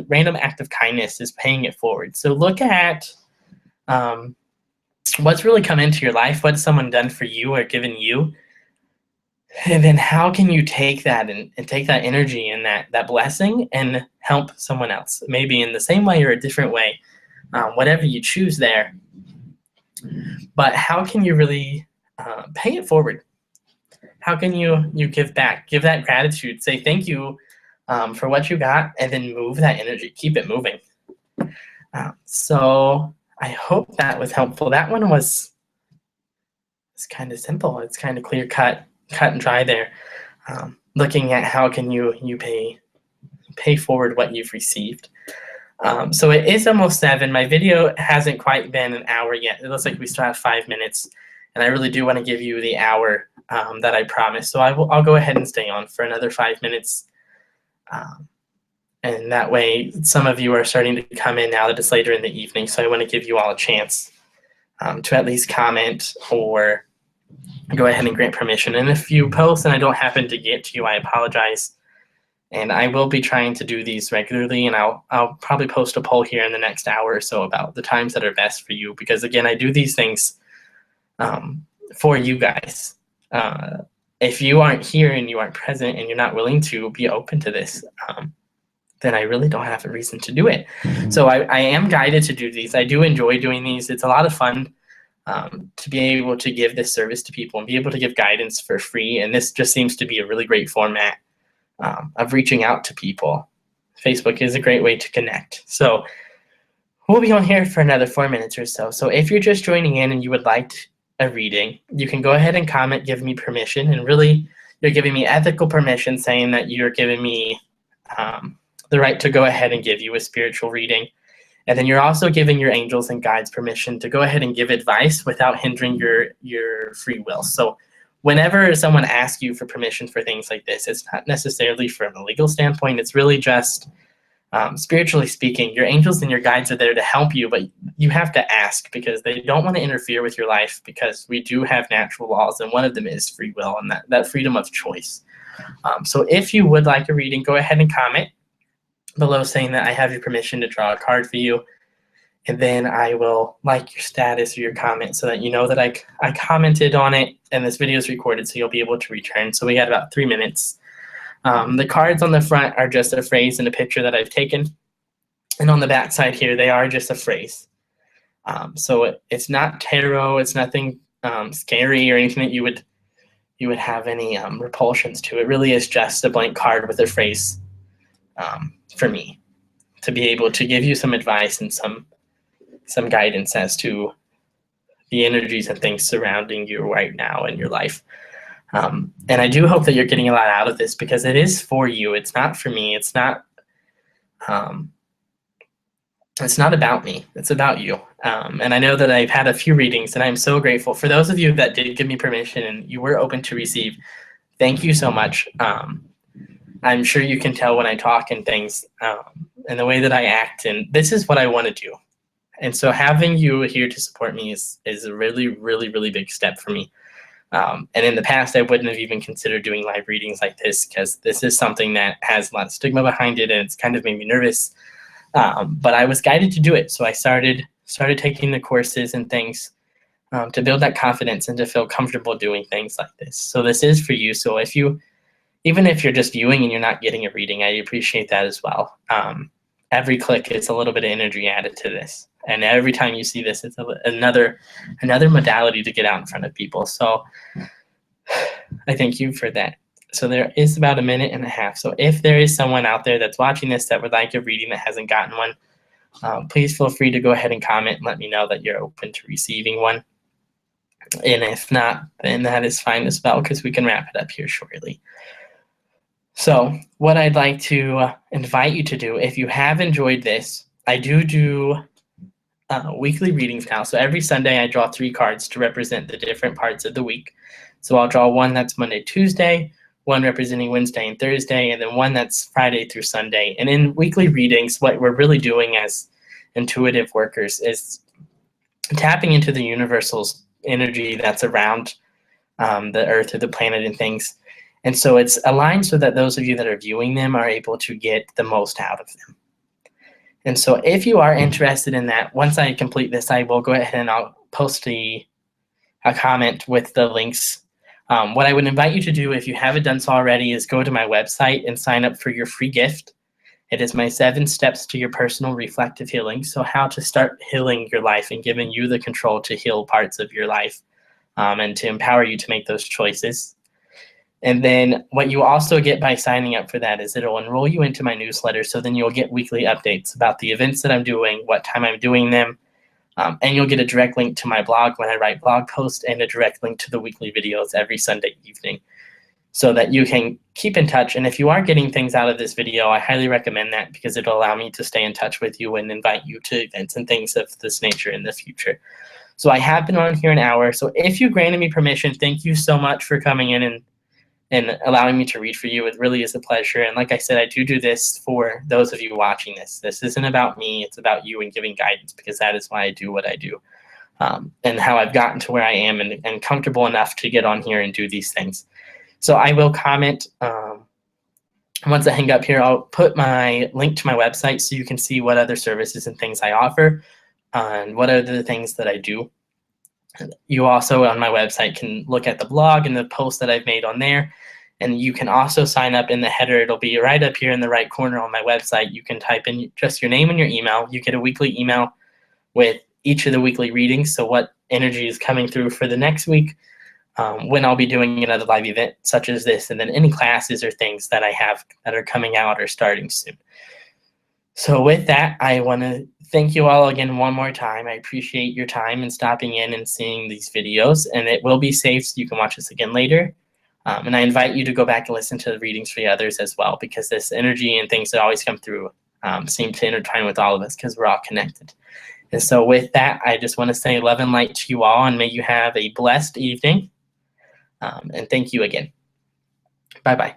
random act of kindness is paying it forward. So look at what's really come into your life, what's someone done for you or given you, and then how can you take that and take that energy and that blessing and help someone else, maybe in the same way or a different way, whatever you choose there. But how can you really pay it forward? How can you give back, give that gratitude, say thank you for what you got, and then move that energy, keep it moving. So I hope that was helpful. That one was kind of simple. It's kind of clear cut and dry there. Looking at how can you pay forward what you've received. So it is almost 7. My video hasn't quite been an hour yet. It looks like we still have 5 minutes, and I really do want to give you the hour that I promised. So I'll go ahead and stay on for another 5 minutes. And that way, some of you are starting to come in now that it's later in the evening. So I want to give you all a chance to at least comment or go ahead and grant permission. And if you post and I don't happen to get to you, I apologize. And I will be trying to do these regularly, and I'll probably post a poll here in the next hour or so about the times that are best for you. Because again, I do these things for you guys. If you aren't here and you aren't present and you're not willing to be open to this, then I really don't have a reason to do it. So I am guided to do these. I do enjoy doing these. It's a lot of fun to be able to give this service to people and be able to give guidance for free. And this just seems to be a really great format of reaching out to people. Facebook is a great way to connect. So we'll be on here for another 4 minutes or so. So if you're just joining in and you would like a reading, you can go ahead and comment, give me permission. And really, you're giving me ethical permission, saying that you're giving me the right to go ahead and give you a spiritual reading. And then you're also giving your angels and guides permission to go ahead and give advice without hindering your free will. So whenever someone asks you for permission for things like this, it's not necessarily from a legal standpoint. It's really just spiritually speaking, your angels and your guides are there to help you, but you have to ask, because they don't want to interfere with your life, because we do have natural laws, and one of them is free will and that freedom of choice. So if you would like a reading, go ahead and comment below saying that I have your permission to draw a card for you. And then I will like your status or your comment so that you know that I commented on it, and this video is recorded, so you'll be able to return. So we got about 3 minutes. The cards on the front are just a phrase and a picture that I've taken. And on the back side here, they are just a phrase. So it's not tarot. It's nothing scary or anything that you would have any repulsions to. It really is just a blank card with a phrase for me to be able to give you some advice and some guidance as to the energies and things surrounding you right now in your life. And I do hope that you're getting a lot out of this, because it is for you. It's not for me. It's not about me. It's about you. And I know that I've had a few readings, and I'm so grateful for those of you that did give me permission and you were open to receive. Thank you so much. I'm sure you can tell when I talk and things, and the way that I act, and this is what I want to do. And so having you here to support me is a really, really, really big step for me. And in the past, I wouldn't have even considered doing live readings like this, because this is something that has a lot of stigma behind it, and it's kind of made me nervous. But I was guided to do it, so I started taking the courses and things to build that confidence and to feel comfortable doing things like this. So this is for you. So even if you're just viewing and you're not getting a reading, I appreciate that as well. Every click is a little bit of energy added to this. And every time you see this, it's another modality to get out in front of people. So I thank you for that. So there is about 1.5 minutes. So if there is someone out there that's watching this that would like a reading that hasn't gotten one, please feel free to go ahead and comment and let me know that you're open to receiving one. And if not, then that is fine as well, because we can wrap it up here shortly. So what I'd like to invite you to do, if you have enjoyed this, I do weekly readings now. So every Sunday I draw 3 cards to represent the different parts of the week. So I'll draw one that's Monday, Tuesday, one representing Wednesday and Thursday, and then one that's Friday through Sunday. And in weekly readings, what we're really doing as intuitive workers is tapping into the universal's energy that's around the earth or the planet and things. And so it's aligned so that those of you that are viewing them are able to get the most out of them. And so if you are interested in that, once I complete this, I will go ahead and I'll post a comment with the links. What I would invite you to do, if you haven't done so already, is go to my website and sign up for your free gift. It is my 7 steps to your personal reflective healing. So how to start healing your life and giving you the control to heal parts of your life and to empower you to make those choices. And then what you also get by signing up for that is it'll enroll you into my newsletter. So then you'll get weekly updates about the events that I'm doing, what time I'm doing them. And you'll get a direct link to my blog when I write blog posts, and a direct link to the weekly videos every Sunday evening, so that you can keep in touch. And if you are getting things out of this video, I highly recommend that, because it'll allow me to stay in touch with you and invite you to events and things of this nature in the future. So I have been on here an hour. So if you granted me permission, thank you so much for coming in and allowing me to read for you. It really is a pleasure. And like I said, I do this for those of you watching this. This isn't about me. It's about you and giving guidance, because that is why I do what I do, and how I've gotten to where I am and comfortable enough to get on here and do these things. So I will comment. Once I hang up here, I'll put my link to my website so you can see what other services and things I offer and what are the things that I do. You also on my website can look at the blog and the posts that I've made on there. And you can also sign up in the header. It'll be right up here in the right corner on my website. You can type in just your name and your email. You get a weekly email with each of the weekly readings. So what energy is coming through for the next week, when I'll be doing another live event such as this, and then any classes or things that I have that are coming out or starting soon. So with that, I want to thank you all again one more time. I appreciate your time and stopping in and seeing these videos, and it will be saved so you can watch this again later. And I invite you to go back and listen to the readings for the others as well, because this energy and things that always come through seem to intertwine with all of us, because we're all connected. And so with that, I just want to say love and light to you all, and may you have a blessed evening. And thank you again. Bye-bye.